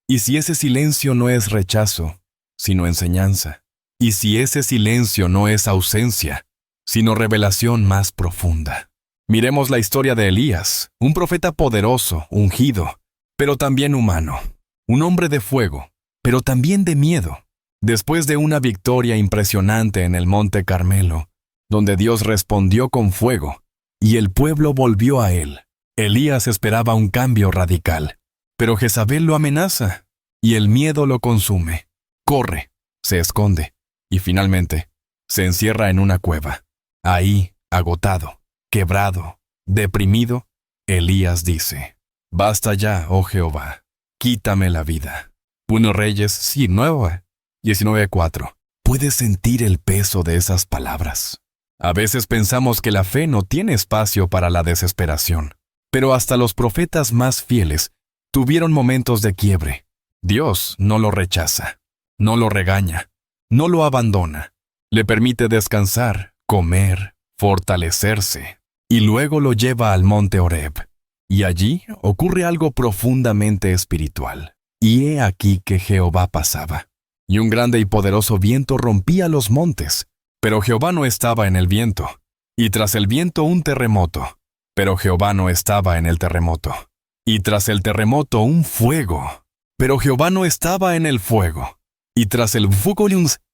[SPEAKER 1] ¿y si ese silencio no es rechazo, sino enseñanza? ¿Y si ese silencio no es ausencia, sino revelación más profunda? Miremos la historia de Elías, un profeta poderoso, ungido, pero también humano, un hombre de fuego, pero también de miedo. Después de una victoria impresionante en el Monte Carmelo, donde Dios respondió con fuego, y el pueblo volvió a él, Elías esperaba un cambio radical. Pero Jezabel lo amenaza, y el miedo lo consume. Corre, se esconde, y finalmente, se encierra en una cueva. Ahí, agotado, quebrado, deprimido, Elías dice, «Basta ya, oh Jehová, quítame la vida». 1 Reyes 19:4. ¿Puedes sentir el peso de esas palabras? A veces pensamos que la fe no tiene espacio para la desesperación, pero hasta los profetas más fieles tuvieron momentos de quiebre. Dios no lo rechaza, no lo regaña, no lo abandona. Le permite descansar, comer, fortalecerse, y luego lo lleva al monte Horeb. Y allí ocurre algo profundamente espiritual. Y he aquí que Jehová pasaba, y un grande y poderoso viento rompía los montes, pero Jehová no estaba en el viento, y tras el viento un terremoto, pero Jehová no estaba en el terremoto, y tras el terremoto un fuego, Pero Jehová no estaba en el fuego, y tras el fuego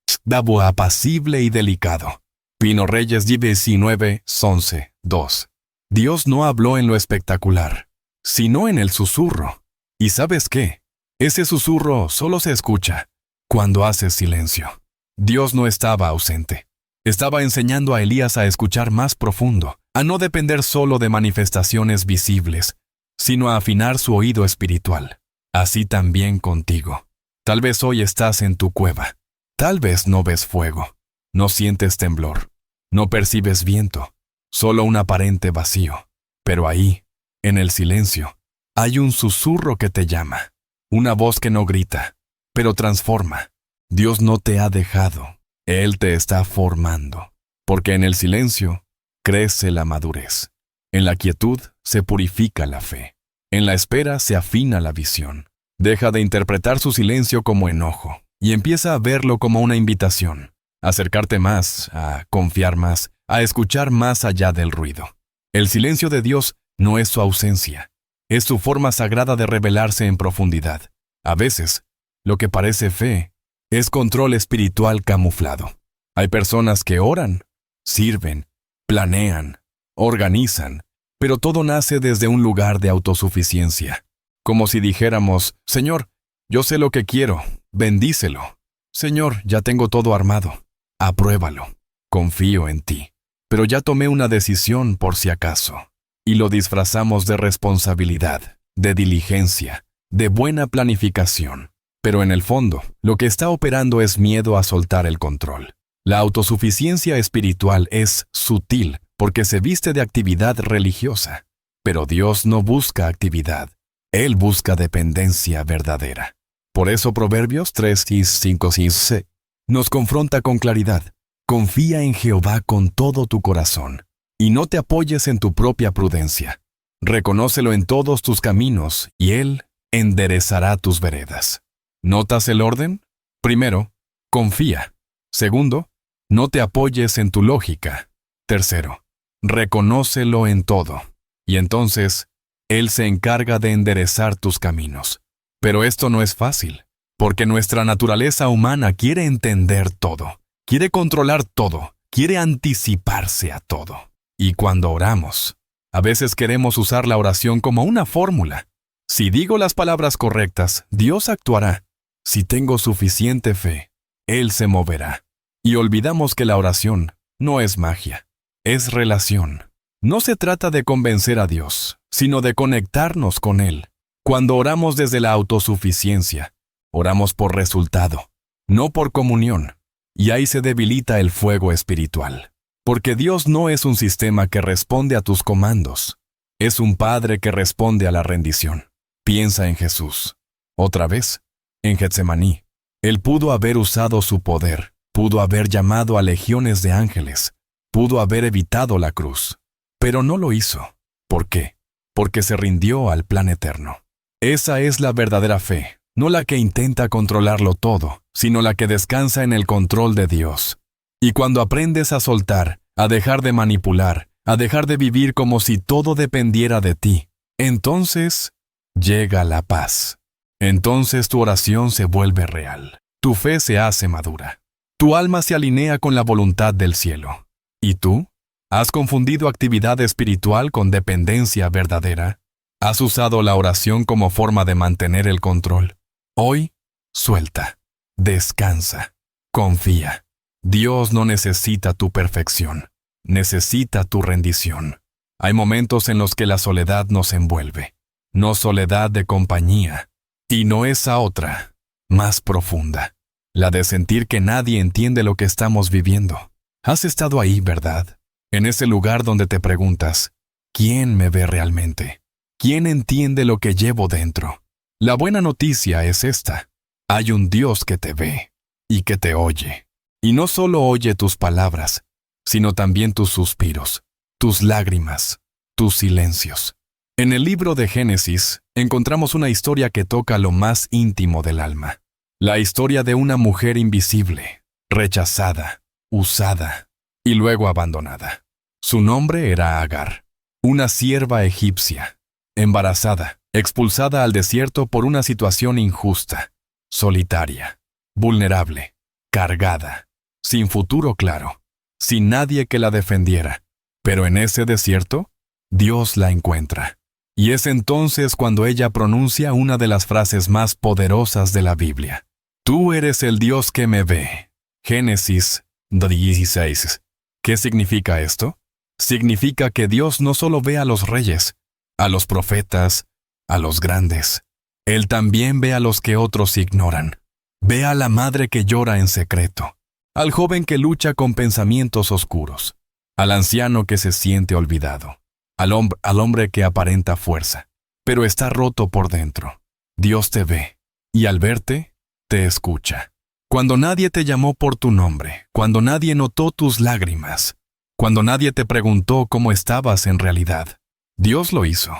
[SPEAKER 1] estaba apacible y delicado. Pino Reyes 19, 11, 2. Dios no habló en lo espectacular, sino en el susurro. ¿Y sabes qué? Ese susurro solo se escucha cuando haces silencio. Dios no estaba ausente. Estaba enseñando a Elías a escuchar más profundo, a no depender solo de manifestaciones visibles, sino a afinar su oído espiritual. Así también contigo. Tal vez hoy estás en tu cueva. Tal vez no ves fuego, no sientes temblor, no percibes viento, solo un aparente vacío. Pero ahí, en el silencio, hay un susurro que te llama, una voz que no grita, pero transforma. Dios no te ha dejado, Él te está formando, porque en el silencio crece la madurez. En la quietud se purifica la fe. En la espera se afina la visión. Deja de interpretar su silencio como enojo y empieza a verlo como una invitación, a acercarte más, a confiar más, a escuchar más allá del ruido. El silencio de Dios no es su ausencia, es su forma sagrada de revelarse en profundidad. A veces, lo que parece fe es control espiritual camuflado. Hay personas que oran, sirven, planean, organizan, pero todo nace desde un lugar de autosuficiencia. Como si dijéramos, Señor, yo sé lo que quiero, bendícelo. Señor, ya tengo todo armado, apruébalo, confío en ti. Pero ya tomé una decisión por si acaso. Y lo disfrazamos de responsabilidad, de diligencia, de buena planificación. Pero en el fondo, lo que está operando es miedo a soltar el control. La autosuficiencia espiritual es sutil porque se viste de actividad religiosa. Pero Dios no busca actividad. Él busca dependencia verdadera. Por eso Proverbios 3, 5, 6 nos confronta con claridad. Confía en Jehová con todo tu corazón, y no te apoyes en tu propia prudencia. Reconócelo en todos tus caminos, y Él enderezará tus veredas. ¿Notas el orden? Primero, confía. Segundo, no te apoyes en tu lógica. Tercero, reconócelo en todo. Y entonces, Él se encarga de enderezar tus caminos. Pero esto no es fácil, porque nuestra naturaleza humana quiere entender todo, quiere controlar todo, quiere anticiparse a todo. Y cuando oramos, a veces queremos usar la oración como una fórmula. Si digo las palabras correctas, Dios actuará. Si tengo suficiente fe, Él se moverá. Y olvidamos que la oración no es magia, es relación. No se trata de convencer a Dios, sino de conectarnos con Él. Cuando oramos desde la autosuficiencia, oramos por resultado, no por comunión, y ahí se debilita el fuego espiritual. Porque Dios no es un sistema que responde a tus comandos, es un Padre que responde a la rendición. Piensa en Jesús. Otra vez, en Getsemaní. Él pudo haber usado su poder, pudo haber llamado a legiones de ángeles, pudo haber evitado la cruz, pero no lo hizo. ¿Por qué? Porque se rindió al plan eterno. Esa es la verdadera fe, no la que intenta controlarlo todo, sino la que descansa en el control de Dios. Y cuando aprendes a soltar, a dejar de manipular, a dejar de vivir como si todo dependiera de ti, entonces llega la paz. Entonces tu oración se vuelve real, tu fe se hace madura, tu alma se alinea con la voluntad del cielo. ¿Y tú? ¿Has confundido actividad espiritual con dependencia verdadera? ¿Has usado la oración como forma de mantener el control? Hoy, suelta, descansa, confía. Dios no necesita tu perfección, necesita tu rendición. Hay momentos en los que la soledad nos envuelve, no soledad de compañía, y no esa otra, más profunda, la de sentir que nadie entiende lo que estamos viviendo. Has estado ahí, ¿verdad? En ese lugar donde te preguntas, ¿quién me ve realmente? ¿Quién entiende lo que llevo dentro? La buena noticia es esta. Hay un Dios que te ve y que te oye. Y no solo oye tus palabras, sino también tus suspiros, tus lágrimas, tus silencios. En el libro de Génesis encontramos una historia que toca lo más íntimo del alma. La historia de una mujer invisible, rechazada, usada y luego abandonada. Su nombre era Agar, una sierva egipcia, embarazada, expulsada al desierto por una situación injusta, solitaria, vulnerable, cargada, sin futuro claro, sin nadie que la defendiera. Pero en ese desierto, Dios la encuentra. Y es entonces cuando ella pronuncia una de las frases más poderosas de la Biblia. Tú eres el Dios que me ve. Génesis 16. ¿Qué significa esto? Significa que Dios no solo ve a los reyes, a los profetas, a los grandes. Él también ve a los que otros ignoran. Ve a la madre que llora en secreto, al joven que lucha con pensamientos oscuros, al anciano que se siente olvidado, al hombre que aparenta fuerza, pero está roto por dentro. Dios te ve, y al verte, te escucha. Cuando nadie te llamó por tu nombre, cuando nadie notó tus lágrimas, cuando nadie te preguntó cómo estabas en realidad, Dios lo hizo.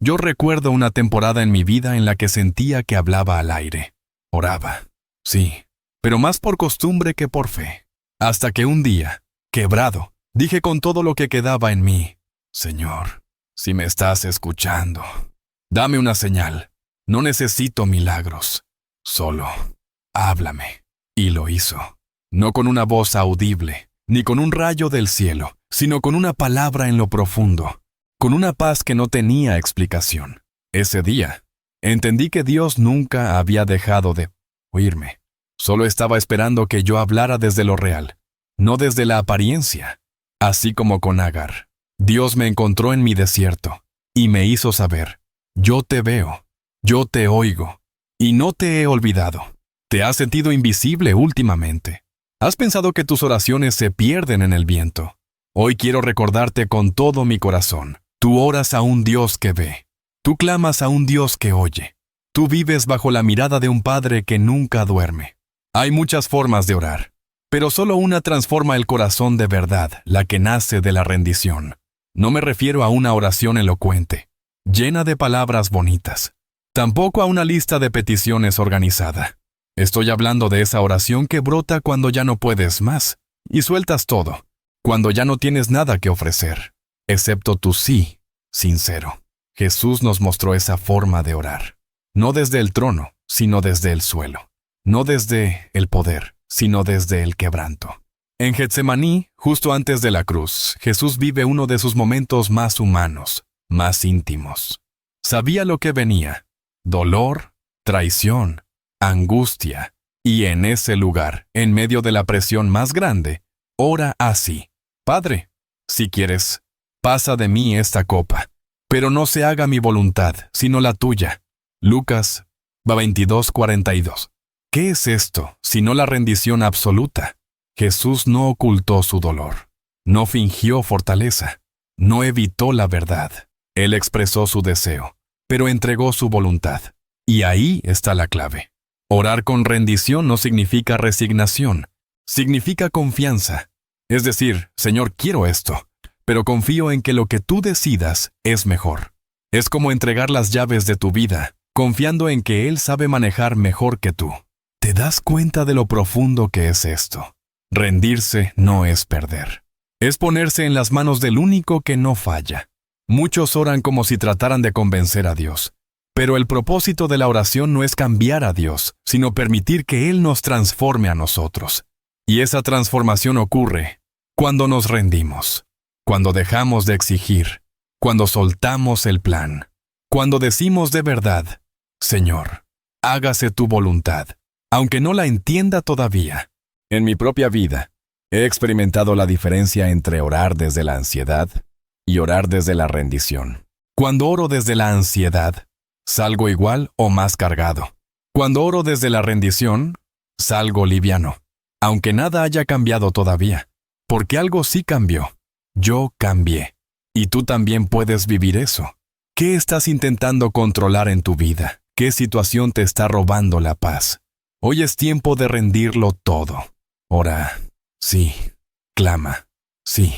[SPEAKER 1] Yo recuerdo una temporada en mi vida en la que sentía que hablaba al aire. Oraba, sí, pero más por costumbre que por fe. Hasta que un día, quebrado, dije con todo lo que quedaba en mí, Señor, si me estás escuchando, dame una señal. No necesito milagros, solo háblame. Y lo hizo, no con una voz audible, ni con un rayo del cielo, sino con una palabra en lo profundo, con una paz que no tenía explicación. Ese día, entendí que Dios nunca había dejado de oírme. Solo estaba esperando que yo hablara desde lo real, no desde la apariencia. Así como con Agar, Dios me encontró en mi desierto y me hizo saber, yo te veo, yo te oigo, y no te he olvidado. ¿Te has sentido invisible últimamente? ¿Has pensado que tus oraciones se pierden en el viento? Hoy quiero recordarte con todo mi corazón. Tú oras a un Dios que ve. Tú clamas a un Dios que oye. Tú vives bajo la mirada de un Padre que nunca duerme. Hay muchas formas de orar, pero solo una transforma el corazón de verdad, la que nace de la rendición. No me refiero a una oración elocuente, llena de palabras bonitas. Tampoco a una lista de peticiones organizada. Estoy hablando de esa oración que brota cuando ya no puedes más y sueltas todo, cuando ya no tienes nada que ofrecer, excepto tu sí sincero. Jesús nos mostró esa forma de orar, no desde el trono, sino desde el suelo, no desde el poder, sino desde el quebranto. En Getsemaní, justo antes de la cruz, Jesús vive uno de sus momentos más humanos, más íntimos. Sabía lo que venía: dolor, traición, angustia, y en ese lugar, en medio de la presión más grande, ora así: Padre, si quieres, pasa de mí esta copa, pero no se haga mi voluntad, sino la tuya. Lucas 22:42. ¿Qué es esto, sino la rendición absoluta? Jesús no ocultó su dolor, no fingió fortaleza, no evitó la verdad. Él expresó su deseo, pero entregó su voluntad. Y ahí está la clave. Orar con rendición no significa resignación, significa confianza. Es decir, Señor, quiero esto, pero confío en que lo que tú decidas es mejor. Es como entregar las llaves de tu vida, confiando en que Él sabe manejar mejor que tú. ¿Te das cuenta de lo profundo que es esto? Rendirse no es perder. Es ponerse en las manos del único que no falla. Muchos oran como si trataran de convencer a Dios. Pero el propósito de la oración no es cambiar a Dios, sino permitir que Él nos transforme a nosotros. Y esa transformación ocurre cuando nos rendimos, cuando dejamos de exigir, cuando soltamos el plan, cuando decimos de verdad: Señor, hágase tu voluntad, aunque no la entienda todavía. En mi propia vida, he experimentado la diferencia entre orar desde la ansiedad y orar desde la rendición. Cuando oro desde la ansiedad, salgo igual o más cargado. Cuando oro desde la rendición, salgo liviano, aunque nada haya cambiado todavía, porque algo sí cambió. Yo cambié, y tú también puedes vivir eso. ¿Qué estás intentando controlar en tu vida? ¿Qué situación te está robando la paz? Hoy es tiempo de rendirlo todo. Ora, sí. Clama, sí.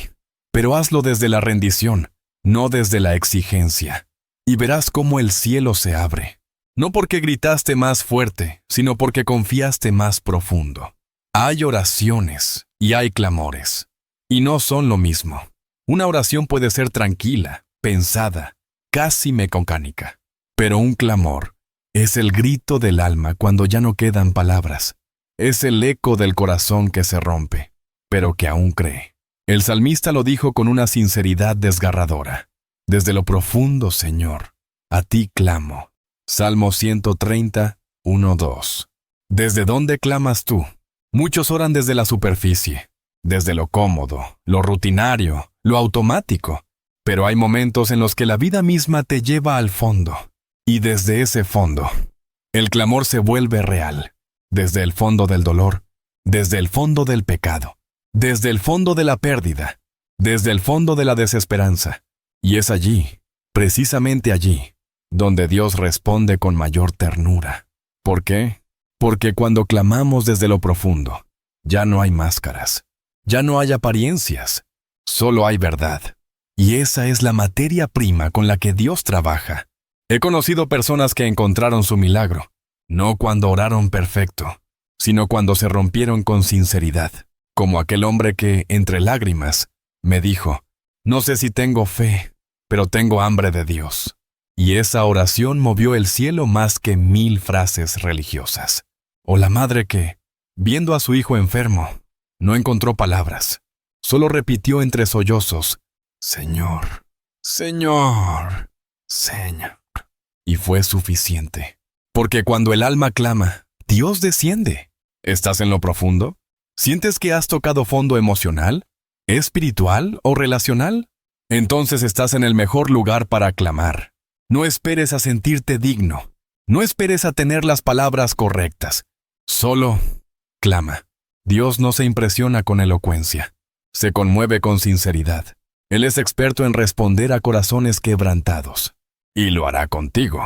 [SPEAKER 1] Pero hazlo desde la rendición, no desde la exigencia. Y verás cómo el cielo se abre. No porque gritaste más fuerte, sino porque confiaste más profundo. Hay oraciones y hay clamores, y no son lo mismo. Una oración puede ser tranquila, pensada, casi mecánica. Pero un clamor es el grito del alma cuando ya no quedan palabras. Es el eco del corazón que se rompe, pero que aún cree. El salmista lo dijo con una sinceridad desgarradora. Desde lo profundo, Señor, a ti clamo. Salmo 130, 1-2. ¿Desde dónde clamas tú? Muchos oran desde la superficie, desde lo cómodo, lo rutinario, lo automático. Pero hay momentos en los que la vida misma te lleva al fondo. Y desde ese fondo, el clamor se vuelve real. Desde el fondo del dolor, desde el fondo del pecado, desde el fondo de la pérdida, desde el fondo de la desesperanza. Y es allí, precisamente allí, donde Dios responde con mayor ternura. ¿Por qué? Porque cuando clamamos desde lo profundo, ya no hay máscaras, ya no hay apariencias, solo hay verdad. Y esa es la materia prima con la que Dios trabaja. He conocido personas que encontraron su milagro, no cuando oraron perfecto, sino cuando se rompieron con sinceridad, como aquel hombre que, entre lágrimas, me dijo, no sé si tengo fe, pero tengo hambre de Dios. Y esa oración movió el cielo más que 1000 frases religiosas. O la madre que, viendo a su hijo enfermo, no encontró palabras, solo repitió entre sollozos, Señor, Señor, Señor. Y fue suficiente. Porque cuando el alma clama, Dios desciende. ¿Estás en lo profundo? ¿Sientes que has tocado fondo emocional, espiritual o relacional? Entonces estás en el mejor lugar para clamar. No esperes a sentirte digno. No esperes a tener las palabras correctas. Solo clama. Dios no se impresiona con elocuencia. Se conmueve con sinceridad. Él es experto en responder a corazones quebrantados. Y lo hará contigo.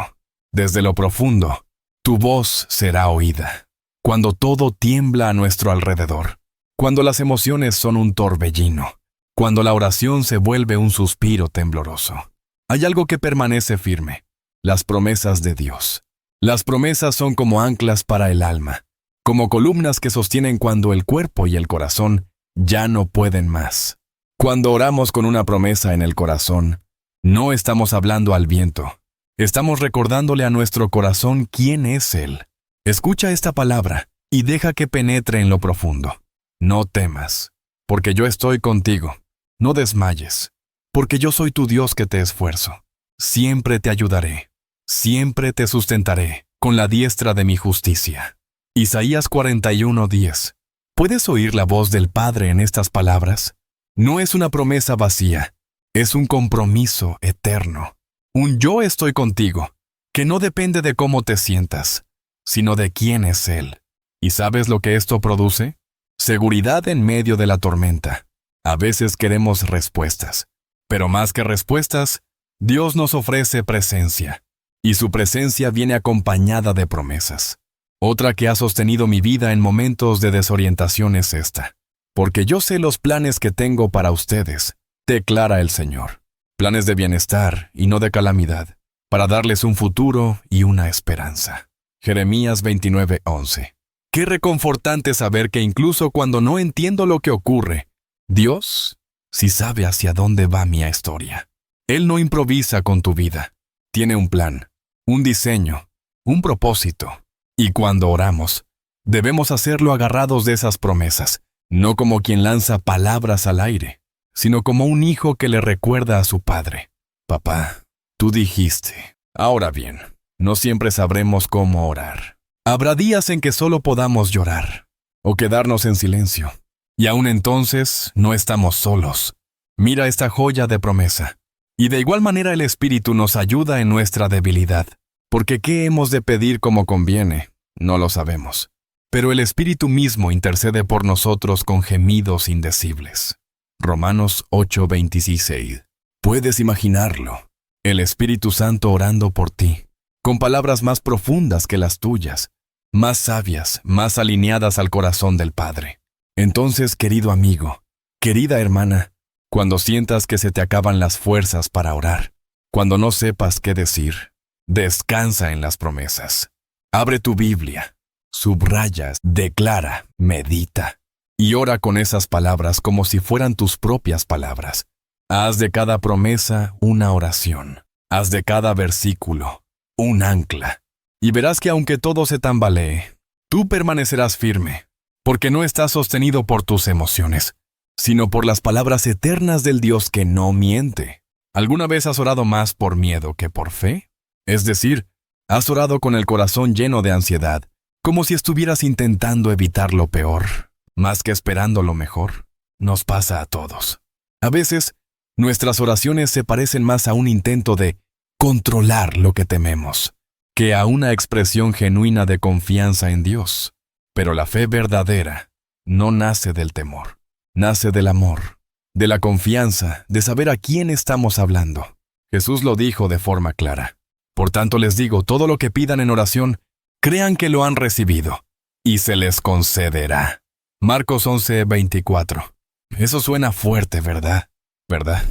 [SPEAKER 1] Desde lo profundo, tu voz será oída. Cuando todo tiembla a nuestro alrededor. Cuando las emociones son un torbellino. Cuando la oración se vuelve un suspiro tembloroso. Hay algo que permanece firme. Las promesas de Dios. Las promesas son como anclas para el alma. Como columnas que sostienen cuando el cuerpo y el corazón ya no pueden más. Cuando oramos con una promesa en el corazón, no estamos hablando al viento. Estamos recordándole a nuestro corazón quién es Él. Escucha esta palabra y deja que penetre en lo profundo. No temas, porque yo estoy contigo. No desmayes, porque yo soy tu Dios que te esfuerzo. Siempre te ayudaré, siempre te sustentaré con la diestra de mi justicia. Isaías 41:10. ¿Puedes oír la voz del Padre en estas palabras? No es una promesa vacía. Es un compromiso eterno, un yo estoy contigo, que no depende de cómo te sientas, sino de quién es Él. ¿Y sabes lo que esto produce? Seguridad en medio de la tormenta. A veces queremos respuestas, pero más que respuestas, Dios nos ofrece presencia, y su presencia viene acompañada de promesas. Otra que ha sostenido mi vida en momentos de desorientación es esta, porque yo sé los planes que tengo para ustedes, declara el Señor, planes de bienestar y no de calamidad, para darles un futuro y una esperanza. Jeremías 29:11. Qué reconfortante saber que incluso cuando no entiendo lo que ocurre, Dios sí sabe hacia dónde va mi historia. Él no improvisa con tu vida. Tiene un plan, un diseño, un propósito. Y cuando oramos, debemos hacerlo agarrados de esas promesas, no como quien lanza palabras al aire, sino como un hijo que le recuerda a su padre. Papá, tú dijiste. Ahora bien, no siempre sabremos cómo orar. Habrá días en que solo podamos llorar o quedarnos en silencio. Y aún entonces no estamos solos. Mira esta joya de promesa. Y de igual manera el Espíritu nos ayuda en nuestra debilidad, porque ¿qué hemos de pedir como conviene? No lo sabemos. Pero el Espíritu mismo intercede por nosotros con gemidos indecibles. Romanos 8:26. Puedes imaginarlo. El Espíritu Santo orando por ti, con palabras más profundas que las tuyas, más sabias, más alineadas al corazón del Padre. Entonces, querido amigo, querida hermana, cuando sientas que se te acaban las fuerzas para orar, cuando no sepas qué decir, descansa en las promesas. Abre tu Biblia, subrayas, declara, medita, y ora con esas palabras como si fueran tus propias palabras. Haz de cada promesa una oración. Haz de cada versículo un ancla. Y verás que aunque todo se tambalee, tú permanecerás firme, porque no estás sostenido por tus emociones, sino por las palabras eternas del Dios que no miente. ¿Alguna vez has orado más por miedo que por fe? Es decir, has orado con el corazón lleno de ansiedad, como si estuvieras intentando evitar lo peor, más que esperando lo mejor. Nos pasa a todos. A veces, nuestras oraciones se parecen más a un intento de controlar lo que tememos, que a una expresión genuina de confianza en Dios. Pero la fe verdadera no nace del temor, nace del amor, de la confianza, de saber a quién estamos hablando. Jesús lo dijo de forma clara. Por tanto les digo, todo lo que pidan en oración, crean que lo han recibido, y se les concederá. Marcos 11:24. Eso suena fuerte, ¿verdad? ¿Verdad?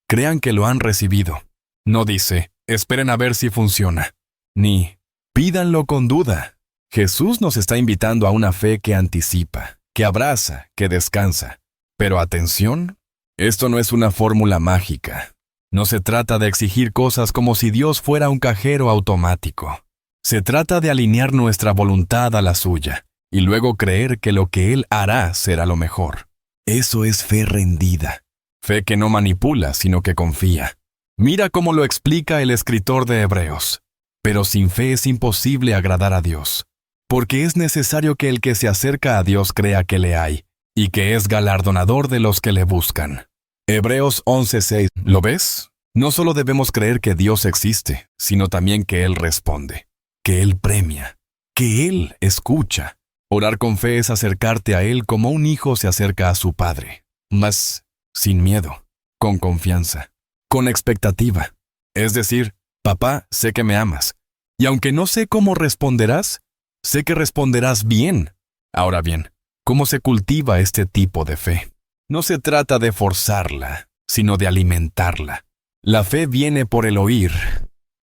[SPEAKER 1] Crean que lo han recibido. No dice, esperen a ver si funciona. Ni, pídanlo con duda. Jesús nos está invitando a una fe que anticipa, que abraza, que descansa. Pero atención, esto no es una fórmula mágica. No se trata de exigir cosas como si Dios fuera un cajero automático. Se trata de alinear nuestra voluntad a la suya, y luego creer que lo que Él hará será lo mejor. Eso es fe rendida. Fe que no manipula, sino que confía. Mira cómo lo explica el escritor de Hebreos. Pero sin fe es imposible agradar a Dios, porque es necesario que el que se acerca a Dios crea que le hay, y que es galardonador de los que le buscan. Hebreos 11:6. ¿Lo ves? No solo debemos creer que Dios existe, sino también que Él responde, que Él premia, que Él escucha. Orar con fe es acercarte a Él como un hijo se acerca a su padre, mas sin miedo, con confianza, con expectativa. Es decir, papá, sé que me amas, y aunque no sé cómo responderás, sé que responderás bien. Ahora bien, ¿cómo se cultiva este tipo de fe? No se trata de forzarla, sino de alimentarla. La fe viene por el oír,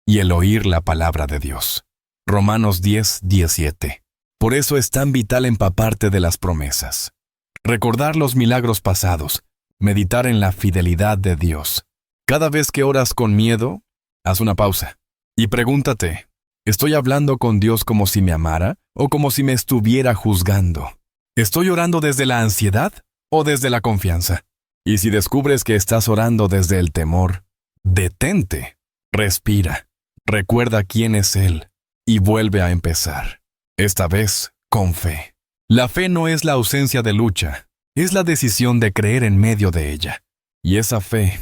[SPEAKER 1] y el oír la palabra de Dios. Romanos 10:17. Por eso es tan vital empaparte de las promesas. Recordar los milagros pasados, meditar en la fidelidad de Dios. Cada vez que oras con miedo, haz una pausa y pregúntate, ¿estoy hablando con Dios como si me amara o como si me estuviera juzgando? ¿Estoy orando desde la ansiedad o desde la confianza? Y si descubres que estás orando desde el temor, detente, respira, recuerda quién es Él y vuelve a empezar. Esta vez, con fe. La fe no es la ausencia de lucha, es la decisión de creer en medio de ella. Y esa fe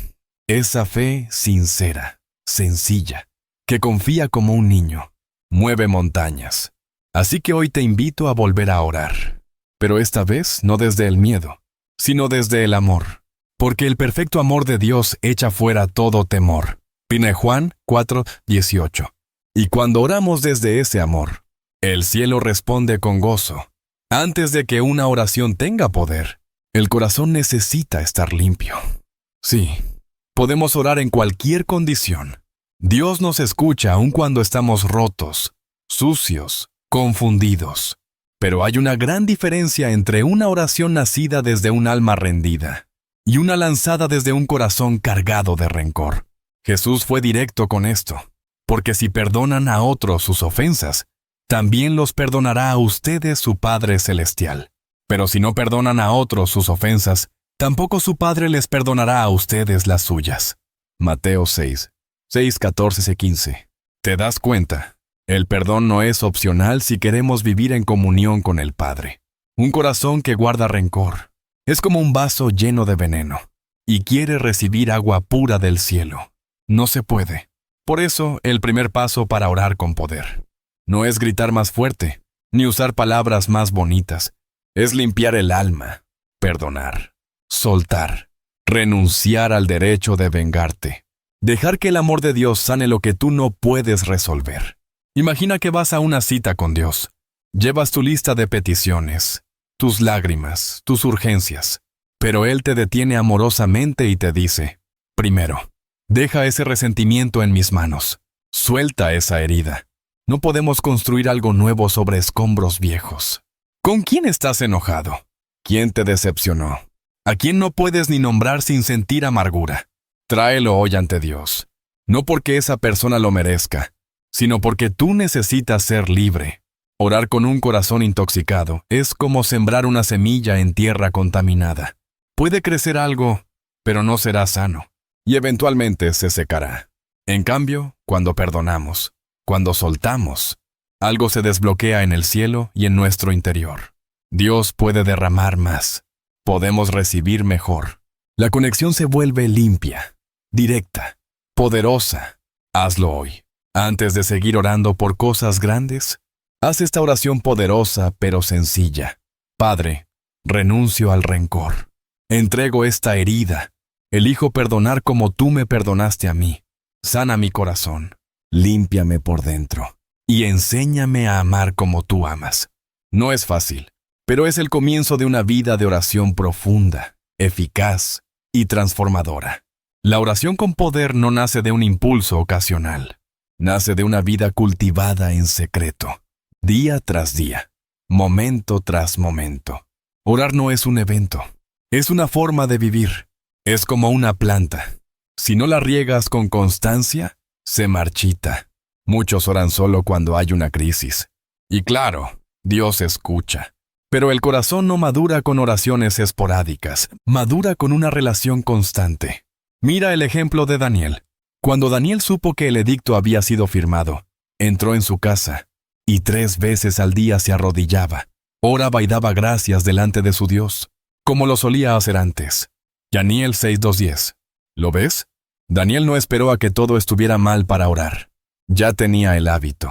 [SPEAKER 1] sincera, sencilla, que confía como un niño, mueve montañas. Así que hoy te invito a volver a orar. Pero esta vez no desde el miedo, sino desde el amor. Porque el perfecto amor de Dios echa fuera todo temor. 1 Juan 4:18. Y cuando oramos desde ese amor, el cielo responde con gozo. Antes de que una oración tenga poder, el corazón necesita estar limpio. Sí, podemos orar en cualquier condición. Dios nos escucha aun cuando estamos rotos, sucios, confundidos. Pero hay una gran diferencia entre una oración nacida desde un alma rendida y una lanzada desde un corazón cargado de rencor. Jesús fue directo con esto, porque si perdonan a otros sus ofensas, también los perdonará a ustedes su Padre Celestial. Pero si no perdonan a otros sus ofensas, tampoco su Padre les perdonará a ustedes las suyas. Mateo 6:14-15. ¿Te das cuenta? El perdón no es opcional si queremos vivir en comunión con el Padre. Un corazón que guarda rencor es como un vaso lleno de veneno y quiere recibir agua pura del cielo. No se puede. Por eso, el primer paso para orar con poder no es gritar más fuerte, ni usar palabras más bonitas. Es limpiar el alma, perdonar, soltar, renunciar al derecho de vengarte. Dejar que el amor de Dios sane lo que tú no puedes resolver. Imagina que vas a una cita con Dios. Llevas tu lista de peticiones, tus lágrimas, tus urgencias. Pero Él te detiene amorosamente y te dice, primero, deja ese resentimiento en mis manos. Suelta esa herida. No podemos construir algo nuevo sobre escombros viejos. ¿Con quién estás enojado? ¿Quién te decepcionó? ¿A quién no puedes ni nombrar sin sentir amargura? Tráelo hoy ante Dios. No porque esa persona lo merezca, sino porque tú necesitas ser libre. Orar con un corazón intoxicado es como sembrar una semilla en tierra contaminada. Puede crecer algo, pero no será sano, y eventualmente se secará. En cambio, cuando perdonamos, cuando soltamos, algo se desbloquea en el cielo y en nuestro interior. Dios puede derramar más. Podemos recibir mejor. La conexión se vuelve limpia, directa, poderosa. Hazlo hoy. Antes de seguir orando por cosas grandes, haz esta oración poderosa pero sencilla. Padre, renuncio al rencor. Entrego esta herida. Elijo perdonar como tú me perdonaste a mí. Sana mi corazón. Límpiame por dentro. Y enséñame a amar como tú amas. No es fácil, pero es el comienzo de una vida de oración profunda, eficaz y transformadora. La oración con poder no nace de un impulso ocasional. Nace de una vida cultivada en secreto, día tras día, momento tras momento. Orar no es un evento, es una forma de vivir. Es como una planta. Si no la riegas con constancia, se marchita. Muchos oran solo cuando hay una crisis. Y claro, Dios escucha. Pero el corazón no madura con oraciones esporádicas, madura con una relación constante. Mira el ejemplo de Daniel. Cuando Daniel supo que el edicto había sido firmado, entró en su casa y 3 veces al día se arrodillaba, oraba y daba gracias delante de su Dios, como lo solía hacer antes. Daniel 6:2-10. ¿Lo ves? Daniel no esperó a que todo estuviera mal para orar. Ya tenía el hábito.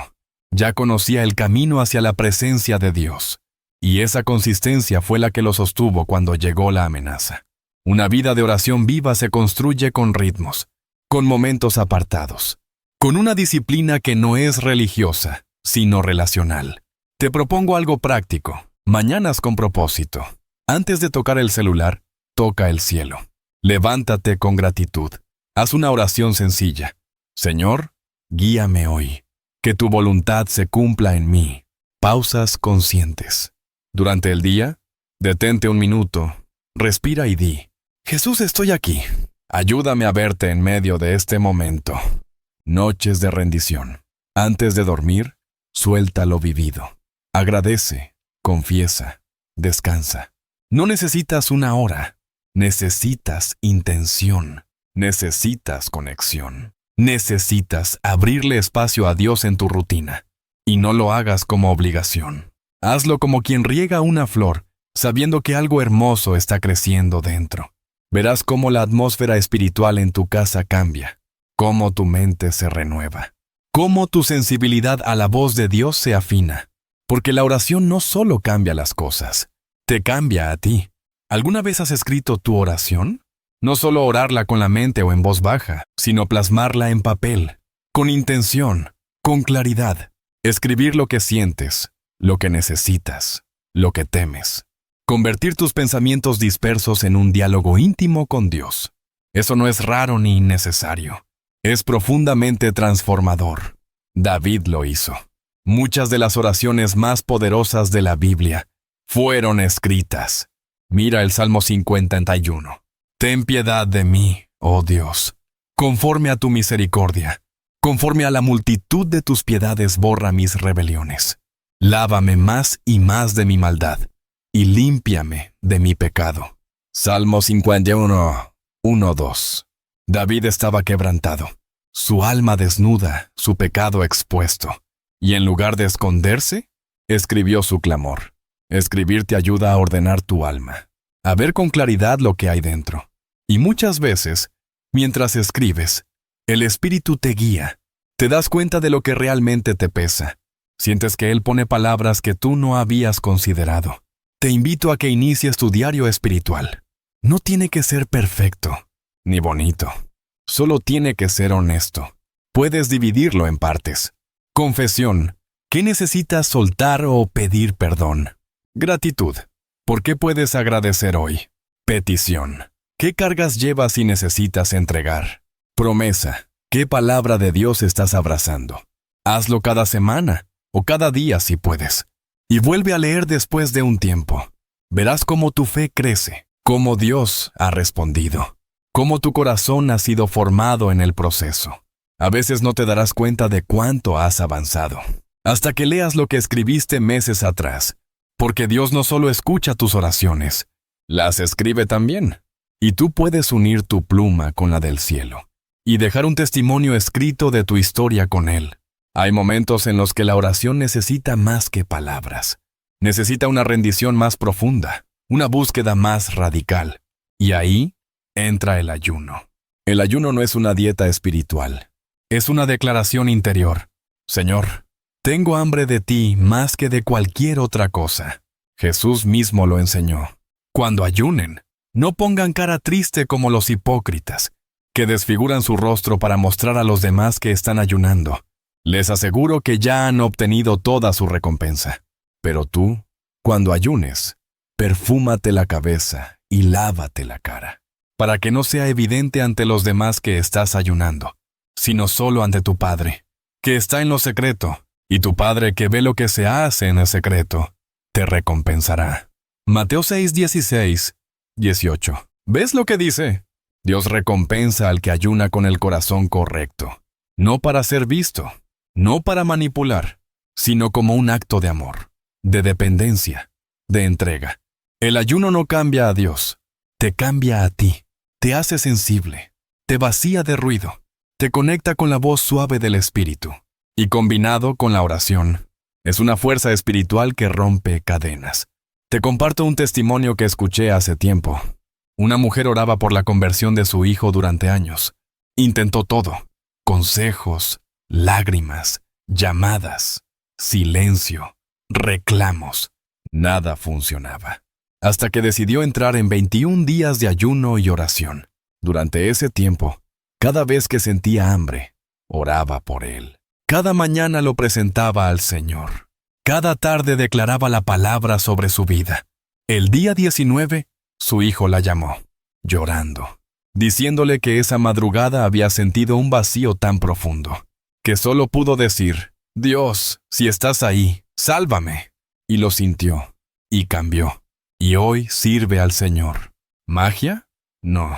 [SPEAKER 1] Ya conocía el camino hacia la presencia de Dios. Y esa consistencia fue la que lo sostuvo cuando llegó la amenaza. Una vida de oración viva se construye con ritmos, con momentos apartados, con una disciplina que no es religiosa, sino relacional. Te propongo algo práctico, mañanas con propósito. Antes de tocar el celular, toca el cielo. Levántate con gratitud. Haz una oración sencilla. Señor, guíame hoy. Que tu voluntad se cumpla en mí. Pausas conscientes. Durante el día, detente un minuto, respira y di: Jesús, estoy aquí. Ayúdame a verte en medio de este momento. Noches de rendición. Antes de dormir, suelta lo vivido. Agradece, confiesa, descansa. No necesitas una hora. Necesitas intención. Necesitas conexión. Necesitas abrirle espacio a Dios en tu rutina. Y no lo hagas como obligación. Hazlo como quien riega una flor, sabiendo que algo hermoso está creciendo dentro. Verás cómo la atmósfera espiritual en tu casa cambia, cómo tu mente se renueva, cómo tu sensibilidad a la voz de Dios se afina. Porque la oración no solo cambia las cosas, te cambia a ti. ¿Alguna vez has escrito tu oración? No solo orarla con la mente o en voz baja, sino plasmarla en papel, con intención, con claridad. Escribir lo que sientes, lo que necesitas, lo que temes. Convertir tus pensamientos dispersos en un diálogo íntimo con Dios. Eso no es raro ni innecesario. Es profundamente transformador. David lo hizo. Muchas de las oraciones más poderosas de la Biblia fueron escritas. Mira el Salmo 51. Ten piedad de mí, oh Dios. Conforme a tu misericordia, conforme a la multitud de tus piedades borra mis rebeliones. Lávame más y más de mi maldad, y límpiame de mi pecado. Salmo 51, 1-2. David estaba quebrantado, su alma desnuda, su pecado expuesto, y en lugar de esconderse, escribió su clamor. Escribir te ayuda a ordenar tu alma, a ver con claridad lo que hay dentro. Y muchas veces, mientras escribes, el Espíritu te guía, te das cuenta de lo que realmente te pesa. Sientes que Él pone palabras que tú no habías considerado. Te invito a que inicies tu diario espiritual. No tiene que ser perfecto, ni bonito. Solo tiene que ser honesto. Puedes dividirlo en partes. Confesión. ¿Qué necesitas soltar o pedir perdón? Gratitud. ¿Por qué puedes agradecer hoy? Petición. ¿Qué cargas llevas y necesitas entregar? Promesa. ¿Qué palabra de Dios estás abrazando? Hazlo cada semana o cada día si puedes. Y vuelve a leer después de un tiempo. Verás cómo tu fe crece, cómo Dios ha respondido, cómo tu corazón ha sido formado en el proceso. A veces no te darás cuenta de cuánto has avanzado, hasta que leas lo que escribiste meses atrás, porque Dios no solo escucha tus oraciones, las escribe también, y tú puedes unir tu pluma con la del cielo, y dejar un testimonio escrito de tu historia con Él. Hay momentos en los que la oración necesita más que palabras. Necesita una rendición más profunda, una búsqueda más radical. Y ahí entra el ayuno. El ayuno no es una dieta espiritual. Es una declaración interior. Señor, tengo hambre de ti más que de cualquier otra cosa. Jesús mismo lo enseñó. Cuando ayunen, no pongan cara triste como los hipócritas, que desfiguran su rostro para mostrar a los demás que están ayunando. Les aseguro que ya han obtenido toda su recompensa. Pero tú, cuando ayunes, perfúmate la cabeza y lávate la cara, para que no sea evidente ante los demás que estás ayunando, sino solo ante tu Padre, que está en lo secreto, y tu Padre que ve lo que se hace en el secreto, te recompensará. Mateo 6, 16, 18. ¿Ves lo que dice? Dios recompensa al que ayuna con el corazón correcto, no para ser visto, no para manipular, sino como un acto de amor, de dependencia, de entrega. El ayuno no cambia a Dios, te cambia a ti, te hace sensible, te vacía de ruido, te conecta con la voz suave del Espíritu, y combinado con la oración, es una fuerza espiritual que rompe cadenas. Te comparto un testimonio que escuché hace tiempo. Una mujer oraba por la conversión de su hijo durante años. Intentó todo: consejos, lágrimas, llamadas, silencio, reclamos. Nada funcionaba. Hasta que decidió entrar en 21 días de ayuno y oración. Durante ese tiempo, cada vez que sentía hambre, oraba por él. Cada mañana lo presentaba al Señor. Cada tarde declaraba la palabra sobre su vida. El día 19, su hijo la llamó, llorando, diciéndole que esa madrugada había sentido un vacío tan profundo, que solo pudo decir: Dios, si estás ahí, sálvame. Y lo sintió, y cambió, y hoy sirve al Señor. ¿Magia? No.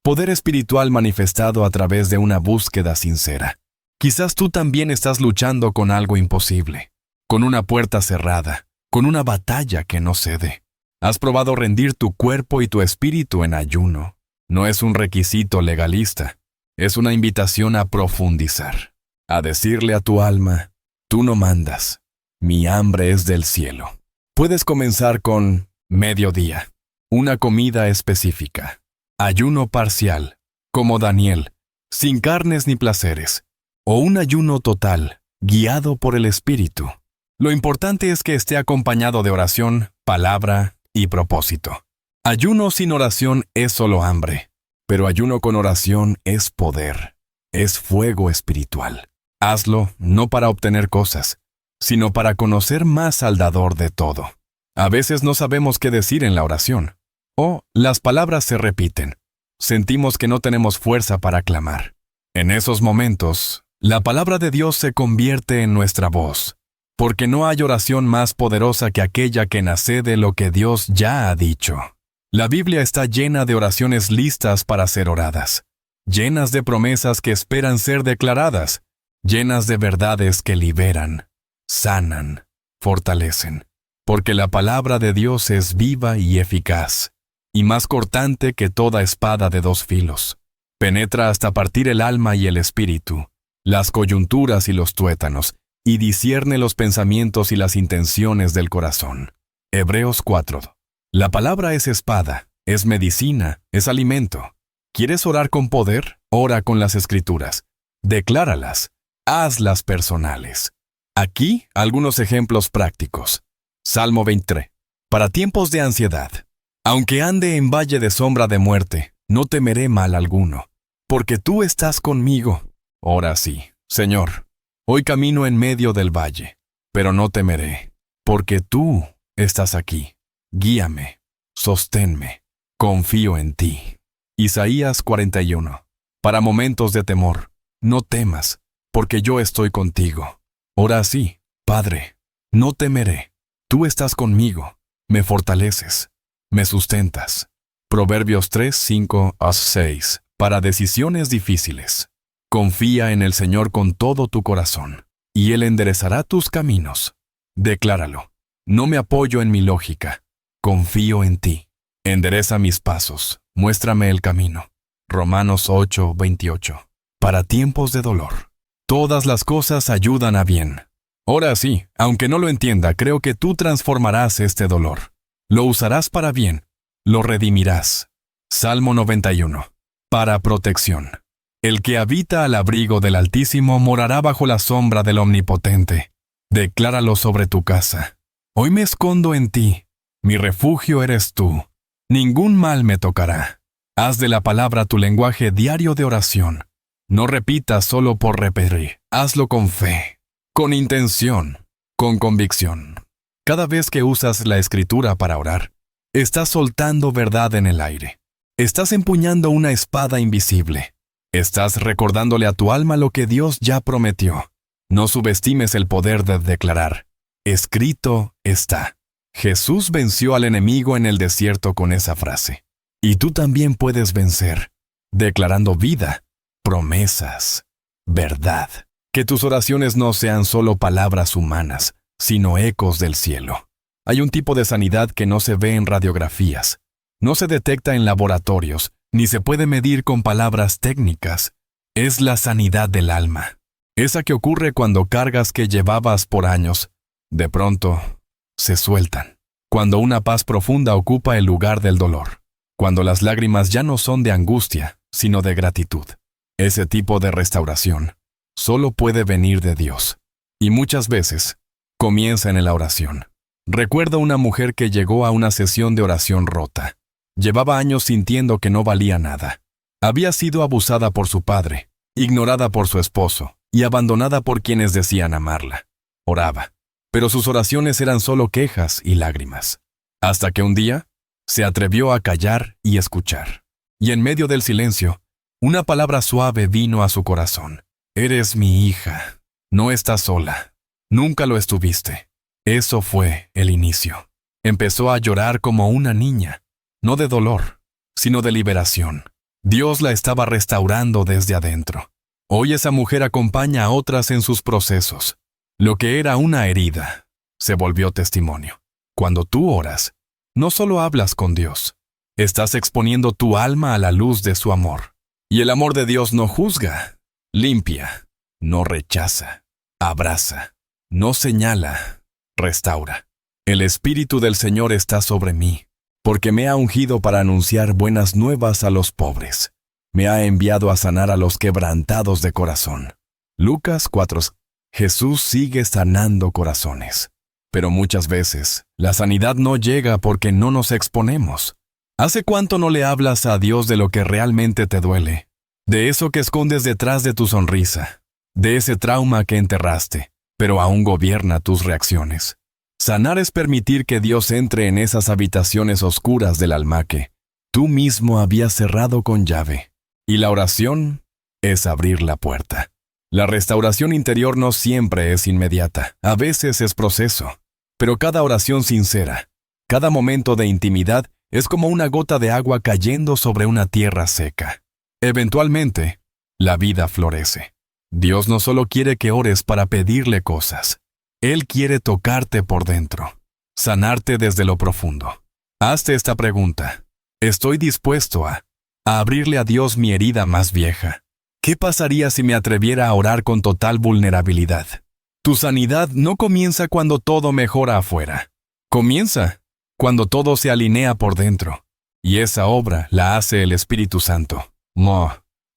[SPEAKER 1] Poder espiritual manifestado a través de una búsqueda sincera. Quizás tú también estás luchando con algo imposible, con una puerta cerrada, con una batalla que no cede. Has probado rendir tu cuerpo y tu espíritu en ayuno. No es un requisito legalista, es una invitación a profundizar, a decirle a tu alma: tú no mandas, mi hambre es del cielo. Puedes comenzar con mediodía, una comida específica, ayuno parcial, como Daniel, sin carnes ni placeres, o un ayuno total, guiado por el Espíritu. Lo importante es que esté acompañado de oración, palabra y propósito. Ayuno sin oración es solo hambre, pero ayuno con oración es poder, es fuego espiritual. Hazlo no para obtener cosas, sino para conocer más al dador de todo. A veces no sabemos qué decir en la oración, o las palabras se repiten. Sentimos que no tenemos fuerza para clamar. En esos momentos, la palabra de Dios se convierte en nuestra voz, porque no hay oración más poderosa que aquella que nace de lo que Dios ya ha dicho. La Biblia está llena de oraciones listas para ser oradas, llenas de promesas que esperan ser declaradas, llenas de verdades que liberan, sanan, fortalecen, porque la palabra de Dios es viva y eficaz, y más cortante que toda espada de dos filos. Penetra hasta partir el alma y el espíritu, las coyunturas y los tuétanos, y discierne los pensamientos y las intenciones del corazón. Hebreos 4. La palabra es espada, es medicina, es alimento. ¿Quieres orar con poder? Ora con las Escrituras. Decláralas. Hazlas personales. Aquí algunos ejemplos prácticos. Salmo 23. Para tiempos de ansiedad. Aunque ande en valle de sombra de muerte, no temeré mal alguno, porque tú estás conmigo. Ora sí, Señor, hoy camino en medio del valle, pero no temeré, porque tú estás aquí. Guíame, sosténme, confío en ti. Isaías 41. Para momentos de temor, no temas, porque yo estoy contigo. Ora así: Padre, no temeré, tú estás conmigo, me fortaleces, me sustentas. Proverbios 3, 5 a 6. Para decisiones difíciles. Confía en el Señor con todo tu corazón, y Él enderezará tus caminos. Decláralo. No me apoyo en mi lógica. Confío en ti. Endereza mis pasos. Muéstrame el camino. Romanos 8:28. Para tiempos de dolor. Todas las cosas ayudan a bien. Ahora sí, aunque no lo entienda, creo que tú transformarás este dolor. Lo usarás para bien. Lo redimirás. Salmo 91. Para protección. El que habita al abrigo del Altísimo morará bajo la sombra del Omnipotente. Decláralo sobre tu casa. Hoy me escondo en ti. Mi refugio eres tú. Ningún mal me tocará. Haz de la palabra tu lenguaje diario de oración. No repitas solo por repetir. Hazlo con fe, con intención, con convicción. Cada vez que usas la Escritura para orar, estás soltando verdad en el aire. Estás empuñando una espada invisible. Estás recordándole a tu alma lo que Dios ya prometió. No subestimes el poder de declarar. Escrito está. Jesús venció al enemigo en el desierto con esa frase. Y tú también puedes vencer, declarando vida, promesas, verdad. Que tus oraciones no sean solo palabras humanas, sino ecos del cielo. Hay un tipo de sanidad que no se ve en radiografías, no se detecta en laboratorios, ni se puede medir con palabras técnicas. Es la sanidad del alma. Esa que ocurre cuando cargas que llevabas por años, de pronto, se sueltan. Cuando una paz profunda ocupa el lugar del dolor. Cuando las lágrimas ya no son de angustia, sino de gratitud. Ese tipo de restauración solo puede venir de Dios. Y muchas veces, comienza en la oración. Recuerdo una mujer que llegó a una sesión de oración rota. Llevaba años sintiendo que no valía nada. Había sido abusada por su padre, ignorada por su esposo y abandonada por quienes decían amarla. Oraba, pero sus oraciones eran solo quejas y lágrimas. Hasta que un día, se atrevió a callar y escuchar. Y en medio del silencio, una palabra suave vino a su corazón. Eres mi hija. No estás sola. Nunca lo estuviste. Eso fue el inicio. Empezó a llorar como una niña, no de dolor, sino de liberación. Dios la estaba restaurando desde adentro. Hoy esa mujer acompaña a otras en sus procesos. Lo que era una herida, se volvió testimonio. Cuando tú oras, no solo hablas con Dios, estás exponiendo tu alma a la luz de su amor. Y el amor de Dios no juzga, limpia, no rechaza, abraza, no señala, restaura. El Espíritu del Señor está sobre mí, porque me ha ungido para anunciar buenas nuevas a los pobres. Me ha enviado a sanar a los quebrantados de corazón. Lucas 4. Jesús sigue sanando corazones. Pero muchas veces, la sanidad no llega porque no nos exponemos. ¿Hace cuánto no le hablas a Dios de lo que realmente te duele? De eso que escondes detrás de tu sonrisa. De ese trauma que enterraste, pero aún gobierna tus reacciones. Sanar es permitir que Dios entre en esas habitaciones oscuras del alma que tú mismo habías cerrado con llave. Y la oración es abrir la puerta. La restauración interior no siempre es inmediata, a veces es proceso. Pero cada oración sincera, cada momento de intimidad es como una gota de agua cayendo sobre una tierra seca. Eventualmente, la vida florece. Dios no solo quiere que ores para pedirle cosas. Él quiere tocarte por dentro, sanarte desde lo profundo. Hazte esta pregunta. ¿Estoy dispuesto a abrirle a Dios mi herida más vieja? ¿Qué pasaría si me atreviera a orar con total vulnerabilidad? Tu sanidad no comienza cuando todo mejora afuera. Comienza cuando todo se alinea por dentro. Y esa obra la hace el Espíritu Santo.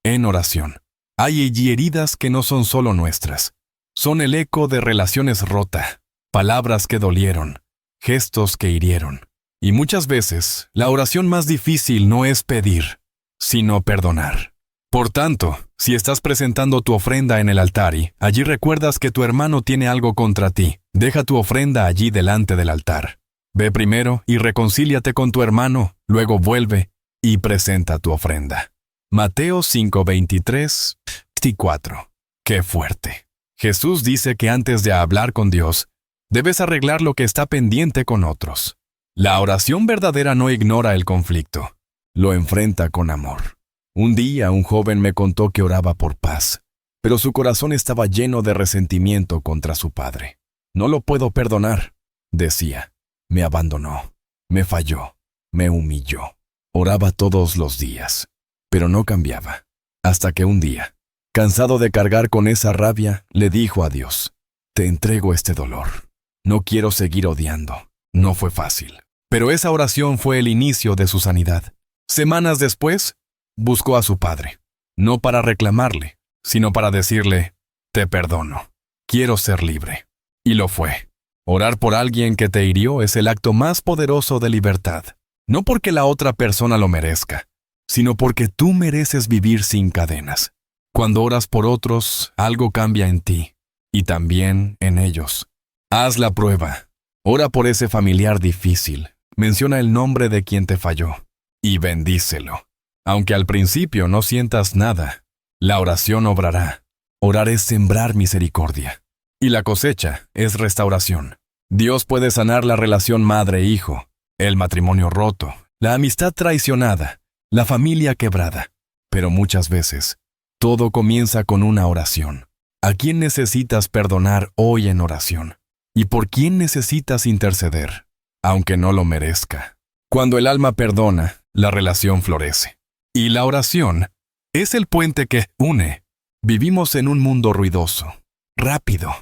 [SPEAKER 1] En oración. Hay allí heridas que no son solo nuestras. Son el eco de relaciones rotas, palabras que dolieron, gestos que hirieron. Y muchas veces, la oración más difícil no es pedir, sino perdonar. Por tanto, si estás presentando tu ofrenda en el altar y allí recuerdas que tu hermano tiene algo contra ti, deja tu ofrenda allí delante del altar. Ve primero y reconcíliate con tu hermano, luego vuelve y presenta tu ofrenda. Mateo 5:23-24. ¡Qué fuerte! Jesús dice que antes de hablar con Dios, debes arreglar lo que está pendiente con otros. La oración verdadera no ignora el conflicto, lo enfrenta con amor. Un día un joven me contó que oraba por paz, pero su corazón estaba lleno de resentimiento contra su padre. No lo puedo perdonar, decía. Me abandonó, me falló, me humilló. Oraba todos los días, pero no cambiaba. Hasta que un día, cansado de cargar con esa rabia, le dijo a Dios: te entrego este dolor. No quiero seguir odiando. No fue fácil. Pero esa oración fue el inicio de su sanidad. Semanas después, buscó a su padre, no para reclamarle, sino para decirle: te perdono, quiero ser libre. Y lo fue. Orar por alguien que te hirió es el acto más poderoso de libertad. No porque la otra persona lo merezca, sino porque tú mereces vivir sin cadenas. Cuando oras por otros, algo cambia en ti, y también en ellos. Haz la prueba. Ora por ese familiar difícil. Menciona el nombre de quien te falló, y bendícelo. Aunque al principio no sientas nada, la oración obrará. Orar es sembrar misericordia, y la cosecha es restauración. Dios puede sanar la relación madre-hijo, el matrimonio roto, la amistad traicionada, la familia quebrada. Pero muchas veces, todo comienza con una oración. ¿A quién necesitas perdonar hoy en oración? ¿Y por quién necesitas interceder, aunque no lo merezca? Cuando el alma perdona, la relación florece. Y la oración es el puente que une. Vivimos en un mundo ruidoso, rápido,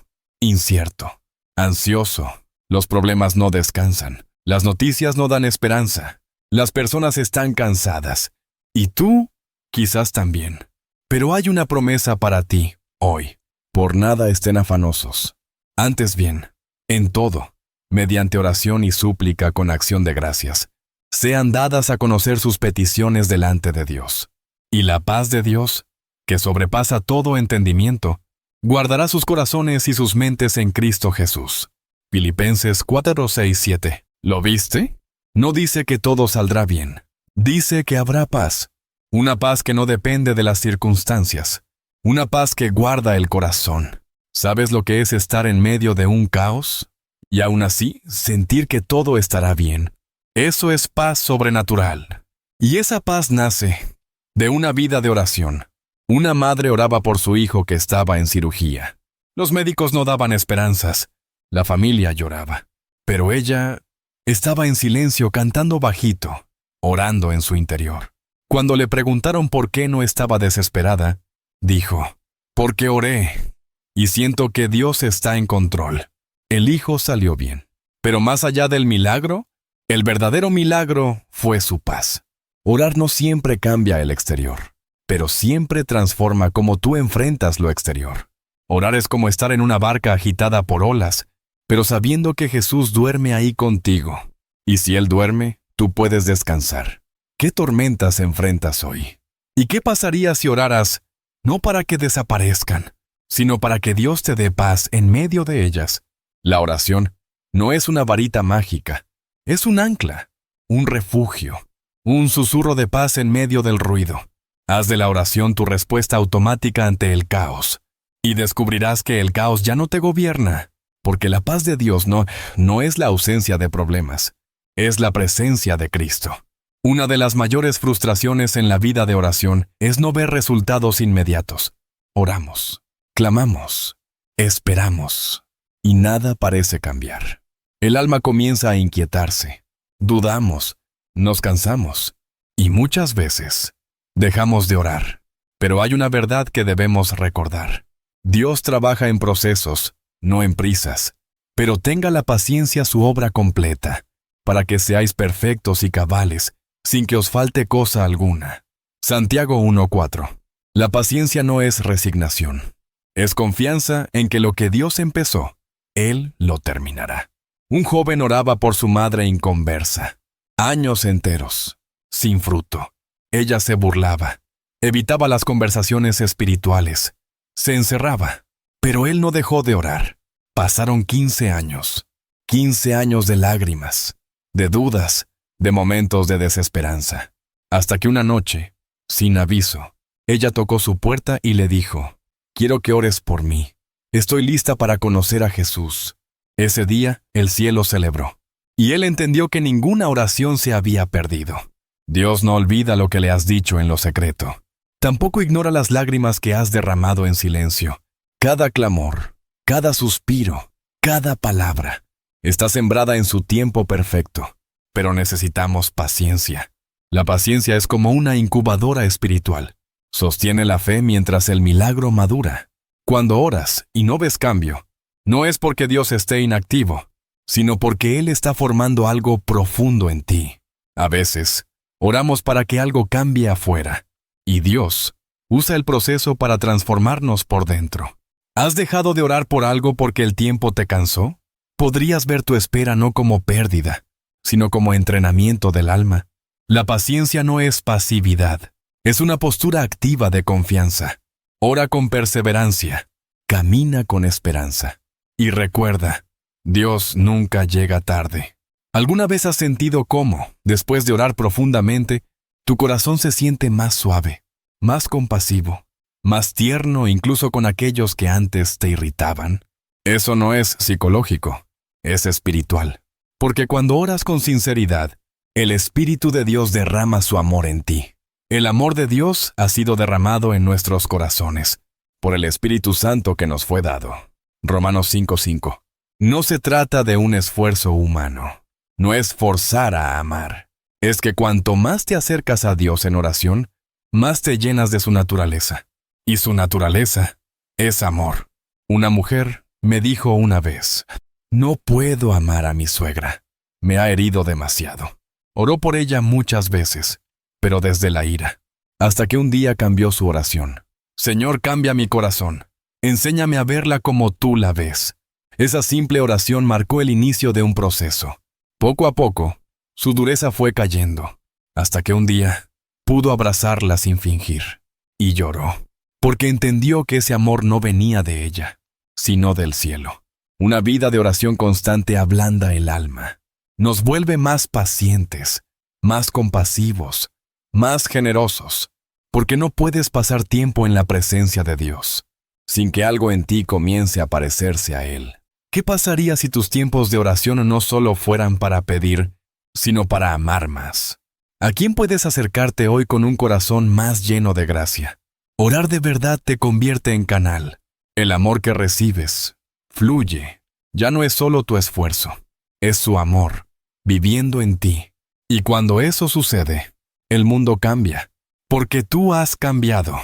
[SPEAKER 1] incierto, ansioso. Los problemas no descansan. Las noticias no dan esperanza. Las personas están cansadas. Y tú, quizás también. Pero hay una promesa para ti, hoy. Por nada estén afanosos. Antes bien, en todo, mediante oración y súplica con acción de gracias, sean dadas a conocer sus peticiones delante de Dios. Y la paz de Dios, que sobrepasa todo entendimiento, guardará sus corazones y sus mentes en Cristo Jesús. Filipenses 4, 6, 7. ¿Lo viste? No dice que todo saldrá bien. Dice que habrá paz. Una paz que no depende de las circunstancias. Una paz que guarda el corazón. ¿Sabes lo que es estar en medio de un caos? Y aún así, sentir que todo estará bien. Eso es paz sobrenatural. Y esa paz nace de una vida de oración. Una madre oraba por su hijo que estaba en cirugía. Los médicos no daban esperanzas. La familia lloraba. Pero ella estaba en silencio cantando bajito, orando en su interior. Cuando le preguntaron por qué no estaba desesperada, dijo: porque oré, y siento que Dios está en control. El hijo salió bien. Pero más allá del milagro, el verdadero milagro fue su paz. Orar no siempre cambia el exterior, pero siempre transforma cómo tú enfrentas lo exterior. Orar es como estar en una barca agitada por olas, pero sabiendo que Jesús duerme ahí contigo. Y si Él duerme, tú puedes descansar. ¿Qué tormentas enfrentas hoy? ¿Y qué pasaría si oraras, no para que desaparezcan, sino para que Dios te dé paz en medio de ellas? La oración no es una varita mágica, es un ancla, un refugio, un susurro de paz en medio del ruido. Haz de la oración tu respuesta automática ante el caos, y descubrirás que el caos ya no te gobierna, porque la paz de Dios no es la ausencia de problemas, es la presencia de Cristo. Una de las mayores frustraciones en la vida de oración es no ver resultados inmediatos. Oramos, clamamos, esperamos, y nada parece cambiar. El alma comienza a inquietarse, dudamos, nos cansamos, y muchas veces dejamos de orar. Pero hay una verdad que debemos recordar. Dios trabaja en procesos, no en prisas, pero tenga la paciencia su obra completa, para que seáis perfectos y cabales, sin que os falte cosa alguna. Santiago 1:4. La paciencia no es resignación, es confianza en que lo que Dios empezó, Él lo terminará. Un joven oraba por su madre inconversa, años enteros, sin fruto. Ella se burlaba, evitaba las conversaciones espirituales, se encerraba, pero él no dejó de orar. Pasaron 15 años de lágrimas, de dudas, de momentos de desesperanza, hasta que una noche, sin aviso, ella tocó su puerta y le dijo: quiero que ores por mí. Estoy lista para conocer a Jesús. Ese día, el cielo celebró, y él entendió que ninguna oración se había perdido. Dios no olvida lo que le has dicho en lo secreto. Tampoco ignora las lágrimas que has derramado en silencio. Cada clamor, cada suspiro, cada palabra está sembrada en su tiempo perfecto. Pero necesitamos paciencia. La paciencia es como una incubadora espiritual. Sostiene la fe mientras el milagro madura. Cuando oras y no ves cambio, no es porque Dios esté inactivo, sino porque Él está formando algo profundo en ti. A veces, oramos para que algo cambie afuera, y Dios usa el proceso para transformarnos por dentro. ¿Has dejado de orar por algo porque el tiempo te cansó? Podrías ver tu espera no como pérdida, sino como entrenamiento del alma. La paciencia no es pasividad, es una postura activa de confianza. Ora con perseverancia, camina con esperanza. Y recuerda, Dios nunca llega tarde. ¿Alguna vez has sentido cómo, después de orar profundamente, tu corazón se siente más suave, más compasivo, más tierno incluso con aquellos que antes te irritaban? Eso no es psicológico, es espiritual. Porque cuando oras con sinceridad, el Espíritu de Dios derrama su amor en ti. El amor de Dios ha sido derramado en nuestros corazones, por el Espíritu Santo que nos fue dado. Romanos 5:5. No se trata de un esfuerzo humano. No es forzar a amar. Es que cuanto más te acercas a Dios en oración, más te llenas de su naturaleza. Y su naturaleza es amor. Una mujer me dijo una vez: no puedo amar a mi suegra. Me ha herido demasiado. Oró por ella muchas veces, pero desde la ira, hasta que un día cambió su oración. Señor, cambia mi corazón. Enséñame a verla como tú la ves. Esa simple oración marcó el inicio de un proceso. Poco a poco, su dureza fue cayendo, hasta que un día pudo abrazarla sin fingir. Y lloró, porque entendió que ese amor no venía de ella, sino del cielo. Una vida de oración constante ablanda el alma. Nos vuelve más pacientes, más compasivos, más generosos, porque no puedes pasar tiempo en la presencia de Dios sin que algo en ti comience a parecerse a Él. ¿Qué pasaría si tus tiempos de oración no solo fueran para pedir, sino para amar más? ¿A quién puedes acercarte hoy con un corazón más lleno de gracia? Orar de verdad te convierte en canal. El amor que recibes fluye. Ya no es solo tu esfuerzo, es su amor, viviendo en ti. Y cuando eso sucede, el mundo cambia, porque tú has cambiado.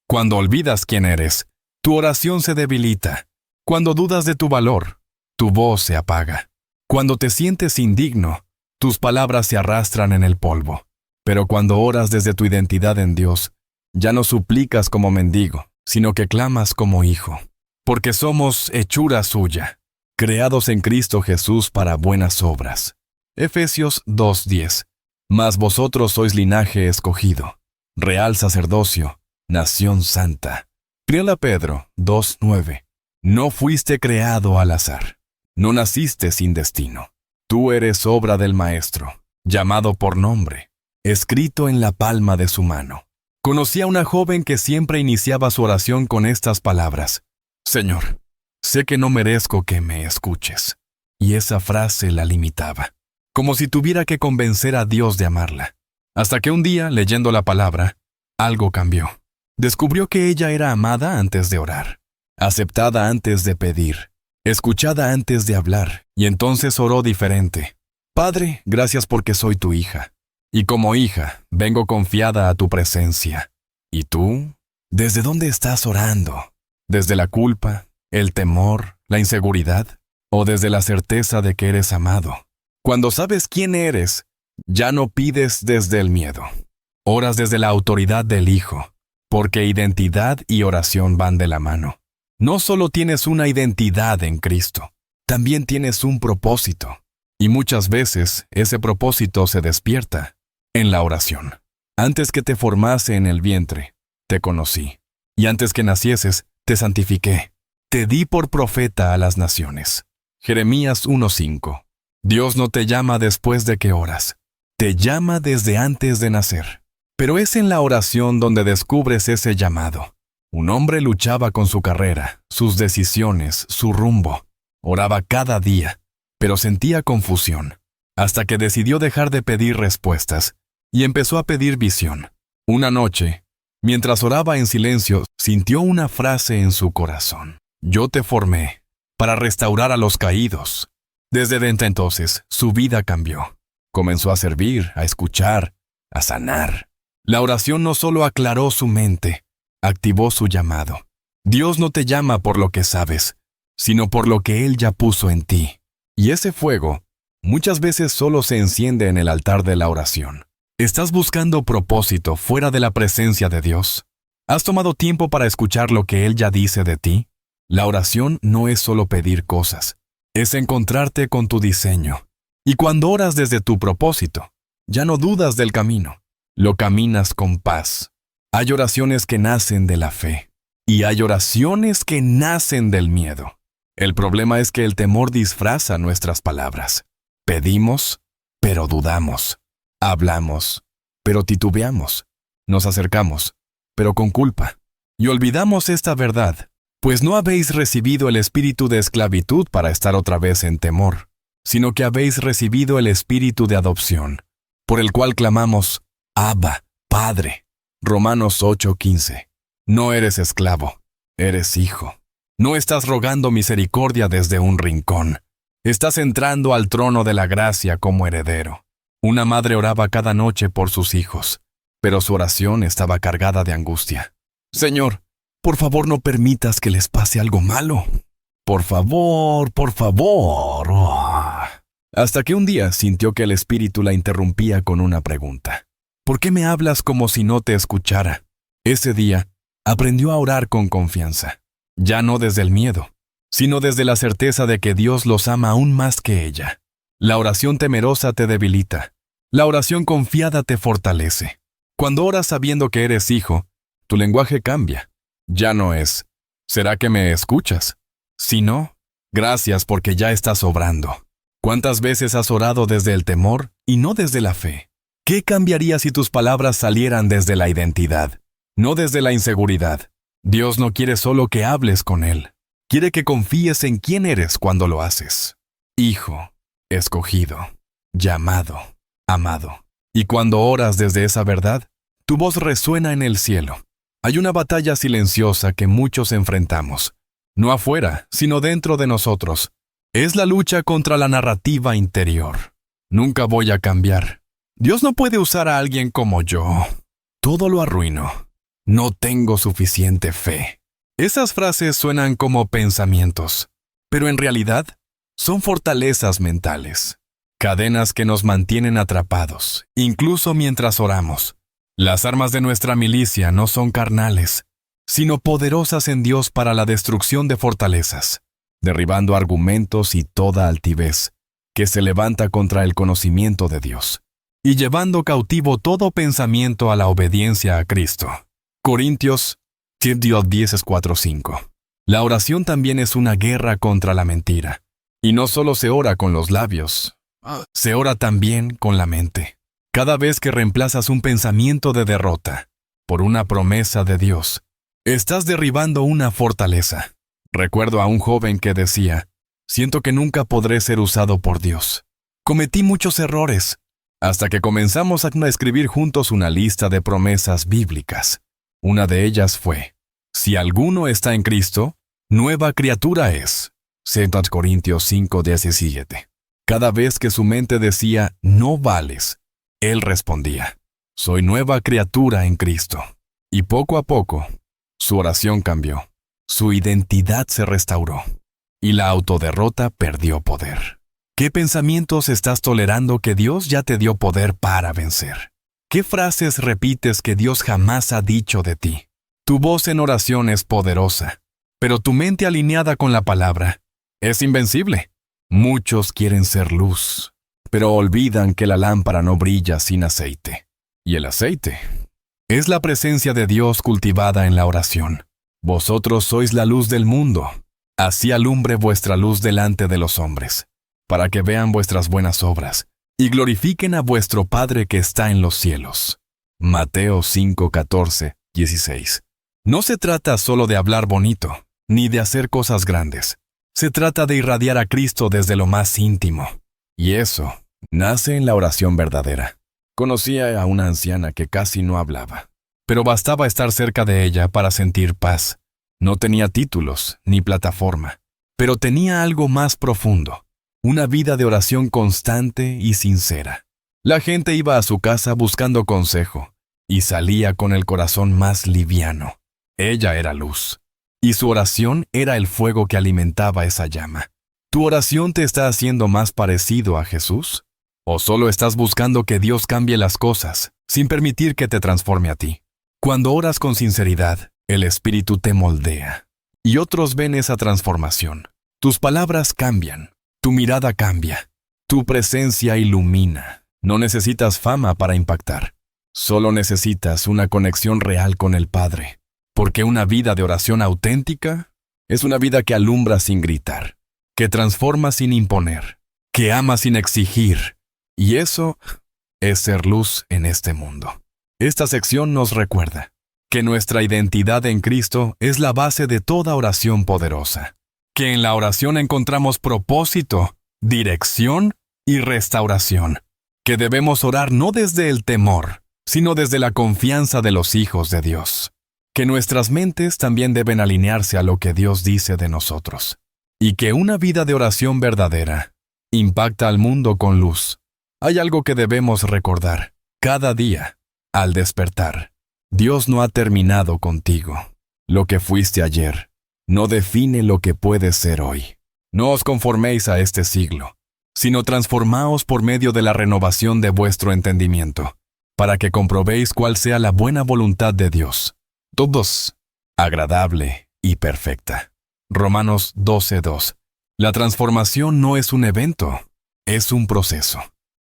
[SPEAKER 1] Cuando olvidas quién eres, tu oración se debilita. Cuando dudas de tu valor, tu voz se apaga. Cuando te sientes indigno, tus palabras se arrastran en el polvo. Pero cuando oras desde tu identidad en Dios, ya no suplicas como mendigo, sino que clamas como hijo. Porque somos hechura suya, creados en Cristo Jesús para buenas obras. Efesios 2:10. Mas vosotros sois linaje escogido, real sacerdocio, nación santa. 1 Pedro 2:9. No fuiste creado al azar. No naciste sin destino. Tú eres obra del Maestro, llamado por nombre, escrito en la palma de su mano. Conocí a una joven que siempre iniciaba su oración con estas palabras: Señor, sé que no merezco que me escuches. Y esa frase la limitaba, como si tuviera que convencer a Dios de amarla. Hasta que un día, leyendo la palabra, algo cambió. Descubrió que ella era amada antes de orar, aceptada antes de pedir, escuchada antes de hablar, y entonces oró diferente. Padre, gracias porque soy tu hija, y como hija, vengo confiada a tu presencia. ¿Y tú? ¿Desde dónde estás orando? ¿Desde la culpa, el temor, la inseguridad? ¿O desde la certeza de que eres amado? Cuando sabes quién eres, ya no pides desde el miedo. Oras desde la autoridad del Hijo, porque identidad y oración van de la mano. No solo tienes una identidad en Cristo, también tienes un propósito. Y muchas veces ese propósito se despierta en la oración. Antes que te formase en el vientre, te conocí. Y antes que nacieses, te santifiqué. Te di por profeta a las naciones. Jeremías 1:5. Dios no te llama después de que oras. Te llama desde antes de nacer. Pero es en la oración donde descubres ese llamado. Un hombre luchaba con su carrera, sus decisiones, su rumbo. Oraba cada día, pero sentía confusión, hasta que decidió dejar de pedir respuestas y empezó a pedir visión. Una noche, Mientras oraba en silencio, sintió una frase en su corazón. Yo te formé para restaurar a los caídos. Desde entonces, su vida cambió. Comenzó a servir, a escuchar, a sanar. La oración no solo aclaró su mente, activó su llamado. Dios no te llama por lo que sabes, sino por lo que Él ya puso en ti. Y ese fuego muchas veces solo se enciende en el altar de la oración. ¿Estás buscando propósito fuera de la presencia de Dios? ¿Has tomado tiempo para escuchar lo que Él ya dice de ti? La oración no es solo pedir cosas, es encontrarte con tu diseño. Y cuando oras desde tu propósito, ya no dudas del camino, lo caminas con paz. Hay oraciones que nacen de la fe, y hay oraciones que nacen del miedo. El problema es que el temor disfraza nuestras palabras. Pedimos, pero dudamos. Hablamos, pero titubeamos. Nos acercamos, pero con culpa. Y olvidamos esta verdad, pues no habéis recibido el espíritu de esclavitud para estar otra vez en temor, sino que habéis recibido el espíritu de adopción, por el cual clamamos, Abba, Padre. Romanos 8:15. No eres esclavo, eres hijo. No estás rogando misericordia desde un rincón. Estás entrando al trono de la gracia como heredero. Una madre oraba cada noche por sus hijos, pero su oración estaba cargada de angustia. Señor, por favor no permitas que les pase algo malo. Por favor, por favor. Hasta que un día sintió que el espíritu la interrumpía con una pregunta. ¿Por qué me hablas como si no te escuchara? Ese día, aprendió a orar con confianza. Ya no desde el miedo, sino desde la certeza de que Dios los ama aún más que ella. La oración temerosa te debilita. La oración confiada te fortalece. Cuando oras sabiendo que eres hijo, tu lenguaje cambia. Ya no es, ¿será que me escuchas? Sino, gracias porque ya estás obrando. ¿Cuántas veces has orado desde el temor y no desde la fe? ¿Qué cambiaría si tus palabras salieran desde la identidad, no desde la inseguridad? Dios no quiere solo que hables con Él. Quiere que confíes en quién eres cuando lo haces. Hijo, escogido, llamado, amado. Y cuando oras desde esa verdad, tu voz resuena en el cielo. Hay una batalla silenciosa que muchos enfrentamos, no afuera, sino dentro de nosotros. Es la lucha contra la narrativa interior. Nunca voy a cambiar. Dios no puede usar a alguien como yo. Todo lo arruino. No tengo suficiente fe. Esas frases suenan como pensamientos, pero en realidad son fortalezas mentales, cadenas que nos mantienen atrapados, incluso mientras oramos. Las armas de nuestra milicia no son carnales, sino poderosas en Dios para la destrucción de fortalezas, derribando argumentos y toda altivez que se levanta contra el conocimiento de Dios, y llevando cautivo todo pensamiento a la obediencia a Cristo. Corintios 10:4-5. La oración también es una guerra contra la mentira. Y no solo se ora con los labios, se ora también con la mente. Cada vez que reemplazas un pensamiento de derrota por una promesa de Dios, estás derribando una fortaleza. Recuerdo a un joven que decía, siento que nunca podré ser usado por Dios. Cometí muchos errores, hasta que comenzamos a escribir juntos una lista de promesas bíblicas. Una de ellas fue, si alguno está en Cristo, nueva criatura es. 2 Corintios 5:17. Cada vez que su mente decía, no vales, él respondía, soy nueva criatura en Cristo. Y poco a poco, su oración cambió, su identidad se restauró, y la autoderrota perdió poder. ¿Qué pensamientos estás tolerando que Dios ya te dio poder para vencer? ¿Qué frases repites que Dios jamás ha dicho de ti? Tu voz en oración es poderosa, pero tu mente alineada con la palabra es invencible. Muchos quieren ser luz, pero olvidan que la lámpara no brilla sin aceite. Y el aceite es la presencia de Dios cultivada en la oración. Vosotros sois la luz del mundo. Así alumbre vuestra luz delante de los hombres, para que vean vuestras buenas obras y glorifiquen a vuestro Padre que está en los cielos. Mateo 5:14-16. No se trata solo de hablar bonito, ni de hacer cosas grandes. Se trata de irradiar a Cristo desde lo más íntimo. Y eso nace en la oración verdadera. Conocí a una anciana que casi no hablaba. pero bastaba estar cerca de ella para sentir paz. No tenía títulos ni plataforma, pero tenía algo más profundo, una vida de oración constante y sincera. La gente iba a su casa buscando consejo y salía con el corazón más liviano. Ella era luz, y su oración era el fuego que alimentaba esa llama. ¿Tu oración te está haciendo más parecido a Jesús? ¿O solo estás buscando que Dios cambie las cosas, sin permitir que te transforme a ti? Cuando oras con sinceridad, el Espíritu te moldea, y otros ven esa transformación. Tus palabras cambian, tu mirada cambia, tu presencia ilumina. No necesitas fama para impactar. Solo necesitas una conexión real con el Padre, porque una vida de oración auténtica es una vida que alumbra sin gritar, que transforma sin imponer, que ama sin exigir, y eso es ser luz en este mundo. Esta sección nos recuerda que nuestra identidad en Cristo es la base de toda oración poderosa, que en la oración encontramos propósito, dirección y restauración, que debemos orar no desde el temor, sino desde la confianza de los hijos de Dios, que nuestras mentes también deben alinearse a lo que Dios dice de nosotros, y que una vida de oración verdadera impacta al mundo con luz. Hay algo que debemos recordar cada día al despertar. Dios no ha terminado contigo. Lo que fuiste ayer no define lo que puedes ser hoy. No os conforméis a este siglo, sino transformaos por medio de la renovación de vuestro entendimiento, para que comprobéis cuál sea la buena voluntad de Dios, todos, agradable y perfecta. Romanos 12:2. La transformación no es un evento, es un proceso.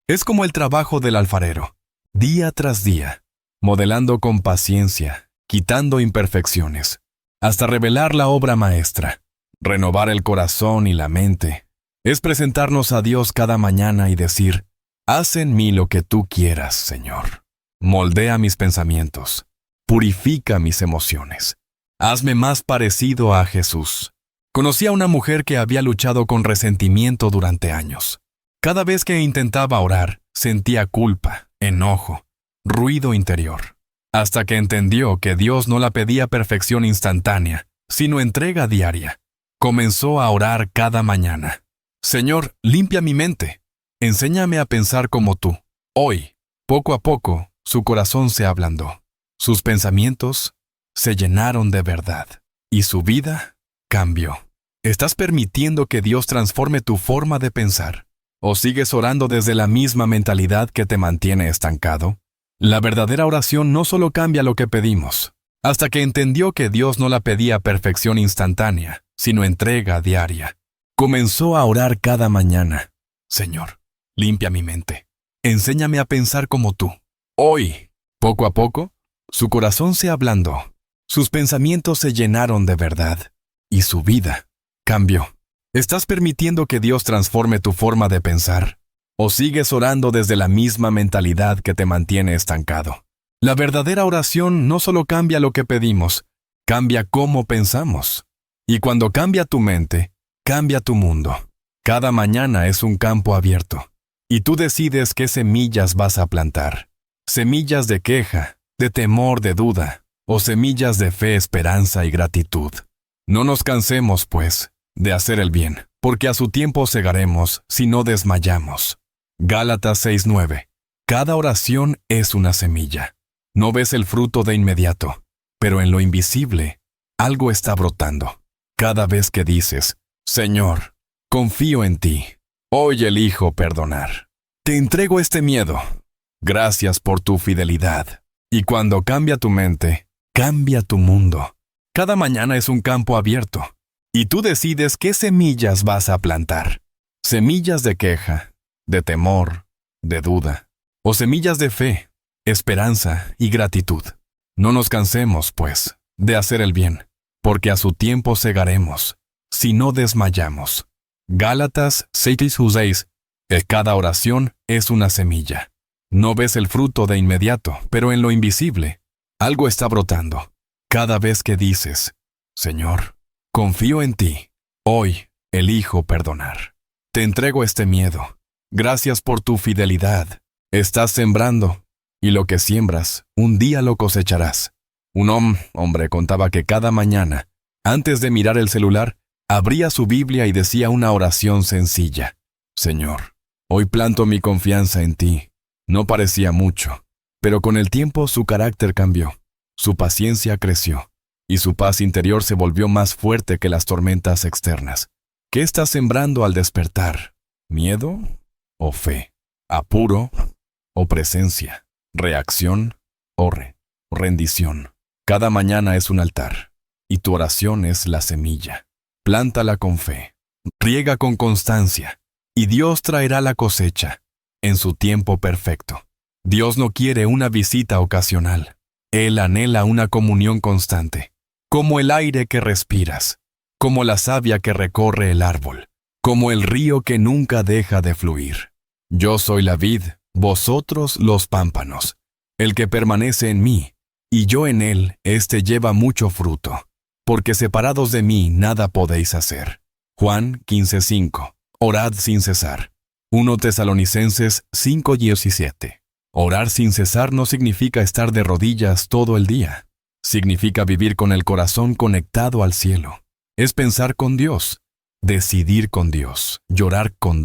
[SPEAKER 1] Es como el trabajo del alfarero, día tras día, modelando con paciencia, quitando imperfecciones, hasta revelar la obra maestra. Renovar el corazón y la mente es presentarnos a Dios cada mañana y decir: haz en mí lo que tú quieras, Señor. Moldea mis pensamientos, purifica mis emociones. Hazme más parecido a Jesús. Conocí a una mujer que había luchado con resentimiento durante años. Cada vez que intentaba orar, sentía culpa, enojo, ruido interior, hasta que entendió que Dios no la pedía perfección instantánea, sino entrega diaria. Comenzó a orar cada mañana. Señor, limpia mi mente. Enséñame a pensar como tú. Hoy, poco a poco, su corazón se ablandó. Sus pensamientos se llenaron de verdad. Y su vida cambió. ¿Estás permitiendo que Dios transforme tu forma de pensar? ¿O sigues orando desde la misma mentalidad que te mantiene estancado? La verdadera oración no solo cambia lo que pedimos. Hasta que entendió que Dios no la pedía perfección instantánea, sino entrega diaria. Comenzó a orar cada mañana. Señor, limpia mi mente. Enséñame a pensar como tú. Hoy, poco a poco, su corazón se ablandó. Sus pensamientos se llenaron de verdad. Y su vida cambió. ¿Estás permitiendo que Dios transforme tu forma de pensar? ¿O sigues orando desde la misma mentalidad que te mantiene estancado? La verdadera oración no solo cambia lo que pedimos, cambia cómo pensamos. Y cuando cambia tu mente, cambia tu mundo. Cada mañana es un campo abierto, y tú decides qué semillas vas a plantar. Semillas de queja, de temor, de duda, o semillas de fe, esperanza y gratitud. No nos cansemos, pues, de hacer el bien, porque a su tiempo segaremos si no desmayamos. Gálatas 6:9. Cada oración es una semilla. No ves el fruto de inmediato, pero en lo invisible, algo está brotando. Cada vez que dices: Señor, confío en ti, hoy elijo perdonar. Te entrego este miedo. Gracias por tu fidelidad. Y cuando cambia tu mente, cambia tu mundo. Cada mañana es un campo abierto, y tú decides qué semillas vas a plantar. Semillas de queja, de temor, de duda, o semillas de fe, esperanza y gratitud. No nos cansemos, pues, de hacer el bien, porque a su tiempo segaremos, si no desmayamos. Gálatas 6:6. Cada oración es una semilla. No ves el fruto de inmediato, pero en lo invisible, algo está brotando. Cada vez que dices: Señor, confío en ti, hoy elijo perdonar. Te entrego este miedo. Gracias por tu fidelidad. Estás sembrando, y lo que siembras, un día lo cosecharás. Un hombre contaba que cada mañana, antes de mirar el celular, abría su Biblia y decía una oración sencilla. Señor, hoy planto mi confianza en ti. No parecía mucho, pero con el tiempo su carácter cambió, su paciencia creció, y su paz interior se volvió más fuerte que las tormentas externas. ¿Qué estás sembrando al despertar? ¿Miedo o fe? ¿Apuro o presencia? ¿Reacción o rendición? Cada mañana es un altar, y tu oración es la semilla. Plántala con fe, riega con constancia, y Dios traerá la cosecha en su tiempo perfecto. Dios no quiere una visita ocasional. Él anhela una comunión constante, como el aire que respiras, como la savia que recorre el árbol, como el río que nunca deja de fluir. Yo soy la vid, vosotros los pámpanos. El que permanece en mí, y yo en él, éste lleva mucho fruto, porque separados de mí nada podéis hacer. Juan 15:5. Orad sin cesar. 1 Tesalonicenses 5:17. Orar sin cesar no significa estar de rodillas todo el día. Significa vivir con el corazón conectado al cielo. Es pensar con Dios, decidir con Dios, llorar con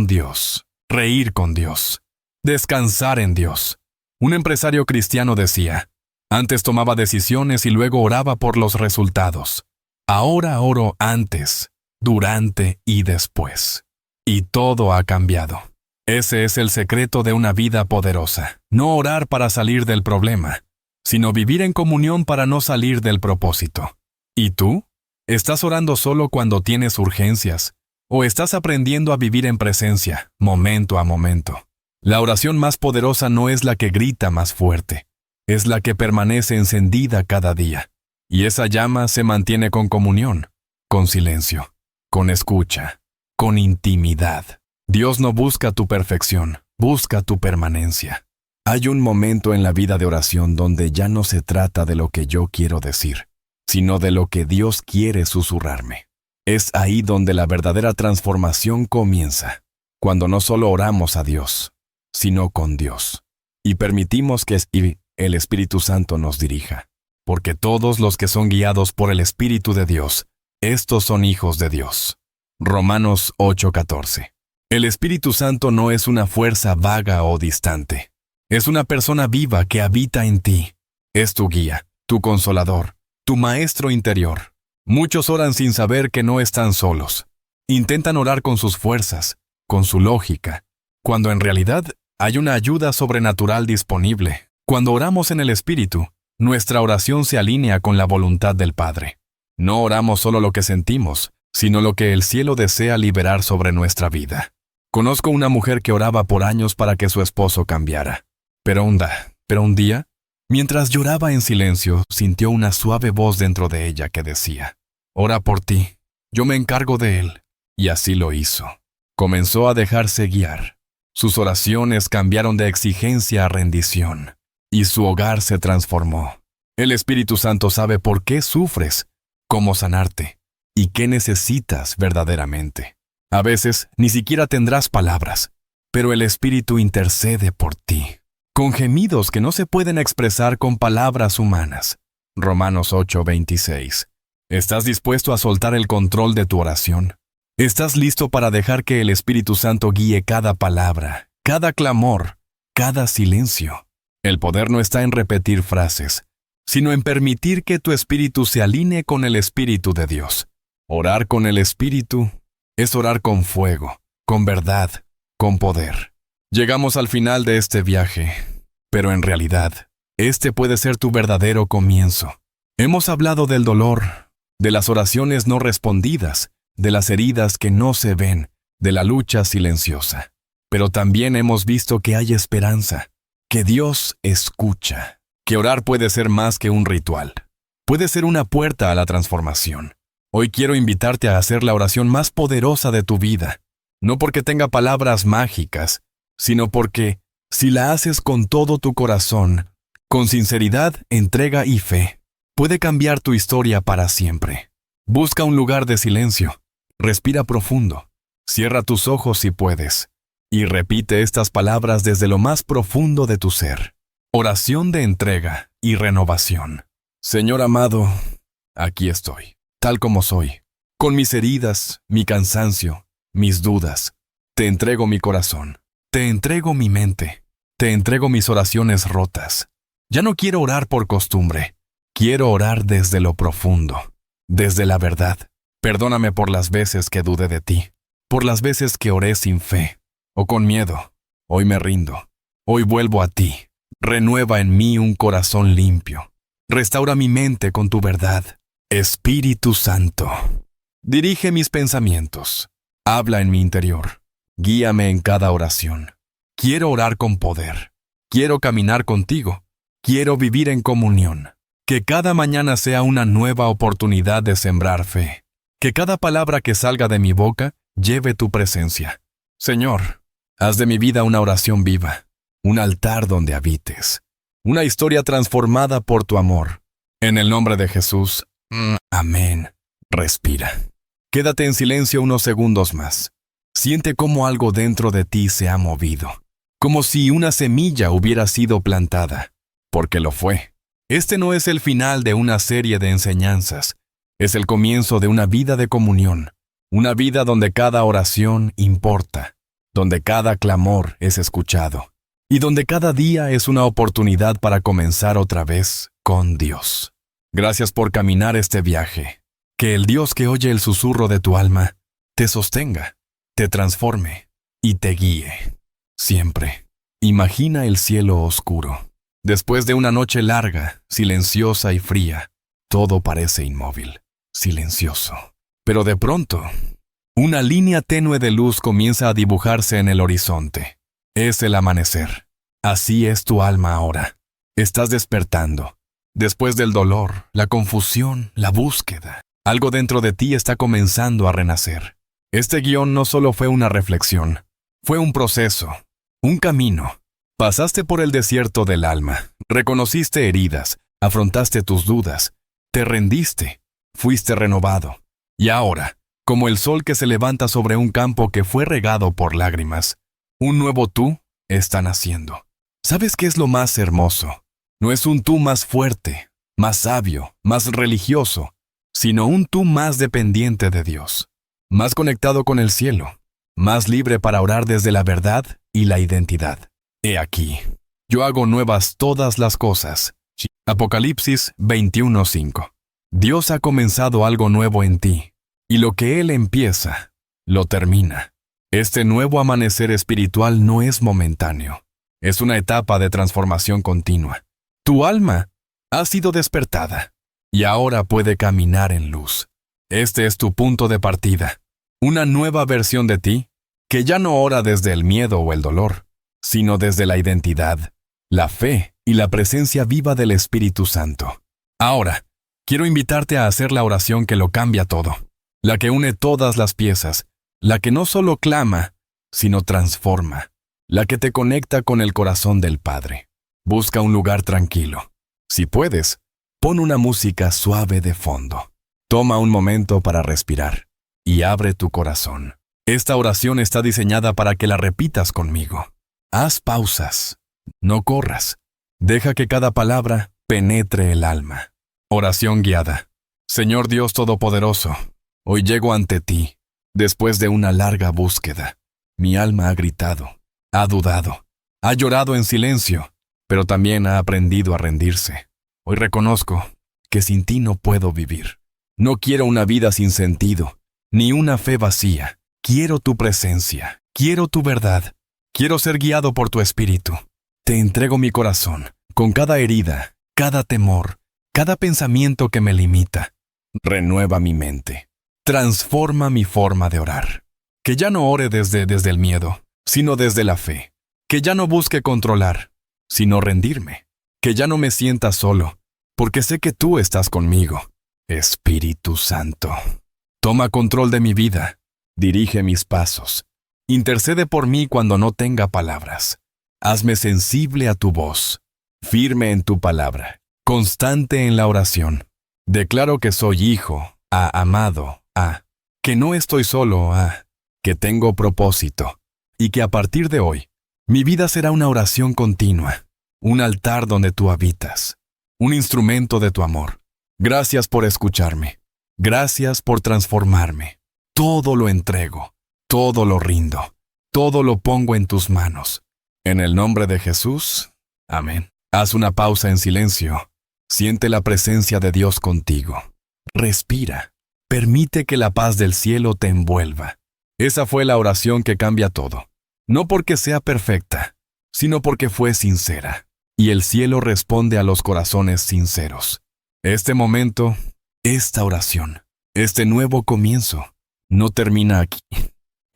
[SPEAKER 1] Dios, reír con Dios, descansar en Dios. Un empresario cristiano decía, antes tomaba decisiones y luego oraba por los resultados. Ahora oro antes, durante y después. Y todo ha cambiado. Ese es el secreto de una vida poderosa. No orar para salir del problema, sino vivir en comunión para no salir del propósito. ¿Y tú? ¿Estás orando solo cuando tienes urgencias? ¿O estás aprendiendo a vivir en presencia, momento a momento? La oración más poderosa no es la que grita más fuerte, es la que permanece encendida cada día. Y esa llama se mantiene con comunión, con silencio, con escucha, con intimidad. Dios no busca tu perfección, busca tu permanencia. Hay un momento en la vida de oración donde ya no se trata de lo que yo quiero decir, sino de lo que Dios quiere susurrarme. Es ahí donde la verdadera transformación comienza, cuando no solo oramos a Dios, sino con Dios, y permitimos que el Espíritu Santo nos dirija, porque todos los que son guiados por el Espíritu de Dios, estos son hijos de Dios. Romanos 8:14. El Espíritu Santo no es una fuerza vaga o distante. Es una persona viva que habita en ti. Es tu guía, tu consolador, tu maestro interior. Muchos oran sin saber que no están solos. Intentan orar con sus fuerzas, con su lógica, cuando en realidad hay una ayuda sobrenatural disponible. Cuando oramos en el Espíritu, nuestra oración se alinea con la voluntad del Padre. No oramos solo lo que sentimos, sino lo que el cielo desea liberar sobre nuestra vida. Conozco una mujer que oraba por años para que su esposo cambiara. Pero un día, mientras lloraba en silencio, sintió una suave voz dentro de ella que decía, «Ora por ti, yo me encargo de él». Y así lo hizo. Comenzó a dejarse guiar. Sus oraciones cambiaron de exigencia a rendición, y su hogar se transformó. El Espíritu Santo sabe por qué sufres, cómo sanarte, y qué necesitas verdaderamente. A veces ni siquiera tendrás palabras, pero el Espíritu intercede por ti, con gemidos que no se pueden expresar con palabras humanas. Romanos 8:26. ¿Estás dispuesto a soltar el control de tu oración? ¿Estás listo para dejar que el Espíritu Santo guíe cada palabra, cada clamor, cada silencio? El poder no está en repetir frases, sino en permitir que tu espíritu se alinee con el Espíritu de Dios. Orar con el Espíritu es orar con fuego, con verdad, con poder. Llegamos al final de este viaje, pero en realidad, este puede ser tu verdadero comienzo. Hemos hablado del dolor, de las oraciones no respondidas, de las heridas que no se ven, de la lucha silenciosa. Pero también hemos visto que hay esperanza, que Dios escucha, que orar puede ser más que un ritual. Puede ser una puerta a la transformación. Hoy quiero invitarte a hacer la oración más poderosa de tu vida, no porque tenga palabras mágicas, sino porque, si la haces con todo tu corazón, con sinceridad, entrega y fe, puede cambiar tu historia para siempre. Busca un lugar de silencio, respira profundo, cierra tus ojos si puedes, y repite estas palabras desde lo más profundo de tu ser. Oración de entrega y renovación. Señor amado, aquí estoy, tal como soy, con mis heridas, mi cansancio, mis dudas. Te entrego mi corazón, te entrego mi mente, te entrego mis oraciones rotas. Ya no quiero orar por costumbre, quiero orar desde lo profundo, desde la verdad. Perdóname por las veces que dudé de ti, por las veces que oré sin fe o con miedo. Hoy me rindo, hoy vuelvo a ti. Renueva en mí un corazón limpio. Restaura mi mente con tu verdad. Espíritu Santo, dirige mis pensamientos. Habla en mi interior. Guíame en cada oración. Quiero orar con poder. Quiero caminar contigo. Quiero vivir en comunión. Que cada mañana sea una nueva oportunidad de sembrar fe. Que cada palabra que salga de mi boca lleve tu presencia. Señor, haz de mi vida una oración viva. Un altar donde habites. Una historia transformada por tu amor. En el nombre de Jesús. Amén. Respira. Quédate en silencio unos segundos más. Siente cómo algo dentro de ti se ha movido. Como si una semilla hubiera sido plantada. Porque lo fue. Este no es el final de una serie de enseñanzas. Es el comienzo de una vida de comunión. Una vida donde cada oración importa. Donde cada clamor es escuchado. Y donde cada día es una oportunidad para comenzar otra vez con Dios. Gracias por caminar este viaje. Que el Dios que oye el susurro de tu alma te sostenga, te transforme y te guíe. Siempre. Imagina el cielo oscuro. Después de una noche larga, silenciosa y fría, todo parece inmóvil, silencioso. Pero de pronto, una línea tenue de luz comienza a dibujarse en el horizonte. Es el amanecer. Así es tu alma ahora. Estás despertando. Después del dolor, la confusión, la búsqueda, algo dentro de ti está comenzando a renacer. Este guión no solo fue una reflexión, fue un proceso, un camino. Pasaste por el desierto del alma, reconociste heridas, afrontaste tus dudas, te rendiste, fuiste renovado. Y ahora, como el sol que se levanta sobre un campo que fue regado por lágrimas, un nuevo tú está naciendo. ¿Sabes qué es lo más hermoso? No es un tú más fuerte, más sabio, más religioso, sino un tú más dependiente de Dios, más conectado con el cielo, más libre para orar desde la verdad y la identidad. He aquí, yo hago nuevas todas las cosas. Apocalipsis 21:5. Dios ha comenzado algo nuevo en ti, y lo que Él empieza, lo termina. Este nuevo amanecer espiritual no es momentáneo, es una etapa de transformación continua. Tu alma ha sido despertada, y ahora puede caminar en luz. Este es tu punto de partida, una nueva versión de ti, que ya no ora desde el miedo o el dolor, sino desde la identidad, la fe y la presencia viva del Espíritu Santo. Ahora, quiero invitarte a hacer la oración que lo cambia todo, la que une todas las piezas, la que no solo clama, sino transforma, la que te conecta con el corazón del Padre. Busca un lugar tranquilo. Si puedes, pon una música suave de fondo. Toma un momento para respirar y abre tu corazón. Esta oración está diseñada para que la repitas conmigo. Haz pausas, no corras. Deja que cada palabra penetre el alma. Oración guiada. Señor Dios Todopoderoso, hoy llego ante ti. Después de una larga búsqueda, mi alma ha gritado, ha dudado, ha llorado en silencio, pero también ha aprendido a rendirse. Hoy reconozco que sin ti no puedo vivir. No quiero una vida sin sentido, ni una fe vacía. Quiero tu presencia, quiero tu verdad, quiero ser guiado por tu espíritu. Te entrego mi corazón, con cada herida, cada temor, cada pensamiento que me limita. Renueva mi mente. Transforma mi forma de orar. Que ya no ore desde el miedo, sino desde la fe. Que ya no busque controlar, sino rendirme. Que ya no me sienta solo, porque sé que tú estás conmigo. Espíritu Santo, toma control de mi vida. Dirige mis pasos. Intercede por mí cuando no tenga palabras. Hazme sensible a tu voz, firme en tu palabra, constante en la oración. Declaro que soy hijo, amado, que no estoy solo, que tengo propósito, y que a partir de hoy, mi vida será una oración continua, un altar donde tú habitas. un instrumento de tu amor. Gracias por escucharme. Gracias por transformarme. Todo lo entrego, todo lo rindo, todo lo pongo en tus manos. En el nombre de Jesús, amén. Haz una pausa en silencio. Siente la presencia de Dios contigo. Respira. Permite que la paz del cielo te envuelva. Esa fue la oración que cambia todo. No porque sea perfecta, sino porque fue sincera. Y el cielo responde a los corazones sinceros. Este momento, esta oración, este nuevo comienzo, no termina aquí.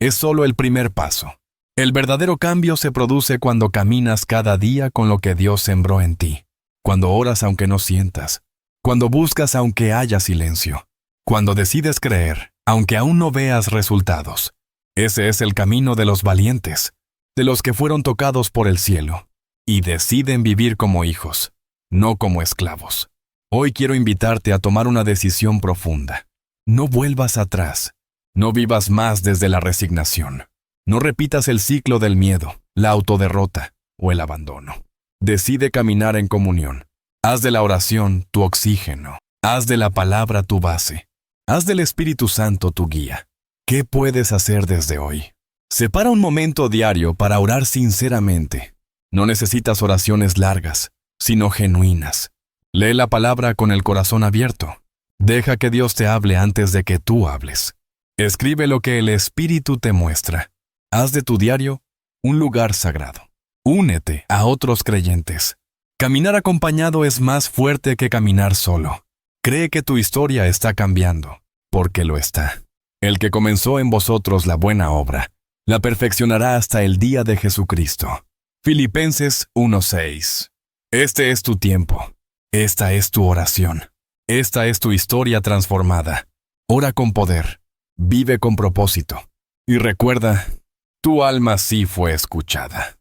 [SPEAKER 1] Es solo el primer paso. El verdadero cambio se produce cuando caminas cada día con lo que Dios sembró en ti. Cuando oras aunque no sientas. Cuando buscas aunque haya silencio. Cuando decides creer, aunque aún no veas resultados. Ese es el camino de los valientes, de los que fueron tocados por el cielo, y deciden vivir como hijos, no como esclavos. Hoy quiero invitarte a tomar una decisión profunda. No vuelvas atrás. No vivas más desde la resignación. No repitas el ciclo del miedo, la autoderrota o el abandono. Decide caminar en comunión. Haz de la oración tu oxígeno. Haz de la palabra tu base. Haz del Espíritu Santo tu guía. ¿Qué puedes hacer desde hoy? Separa un momento diario para orar sinceramente. No necesitas oraciones largas, sino genuinas. Lee la palabra con el corazón abierto. Deja que Dios te hable antes de que tú hables. Escribe lo que el Espíritu te muestra. Haz de tu diario un lugar sagrado. Únete a otros creyentes. Caminar acompañado es más fuerte que caminar solo. Cree que tu historia está cambiando, porque lo está. El que comenzó en vosotros la buena obra, la perfeccionará hasta el día de Jesucristo. Filipenses 1:6. Este es tu tiempo. Esta es tu oración. Esta es tu historia transformada. Ora con poder. Vive con propósito. Y recuerda, tu alma sí fue escuchada.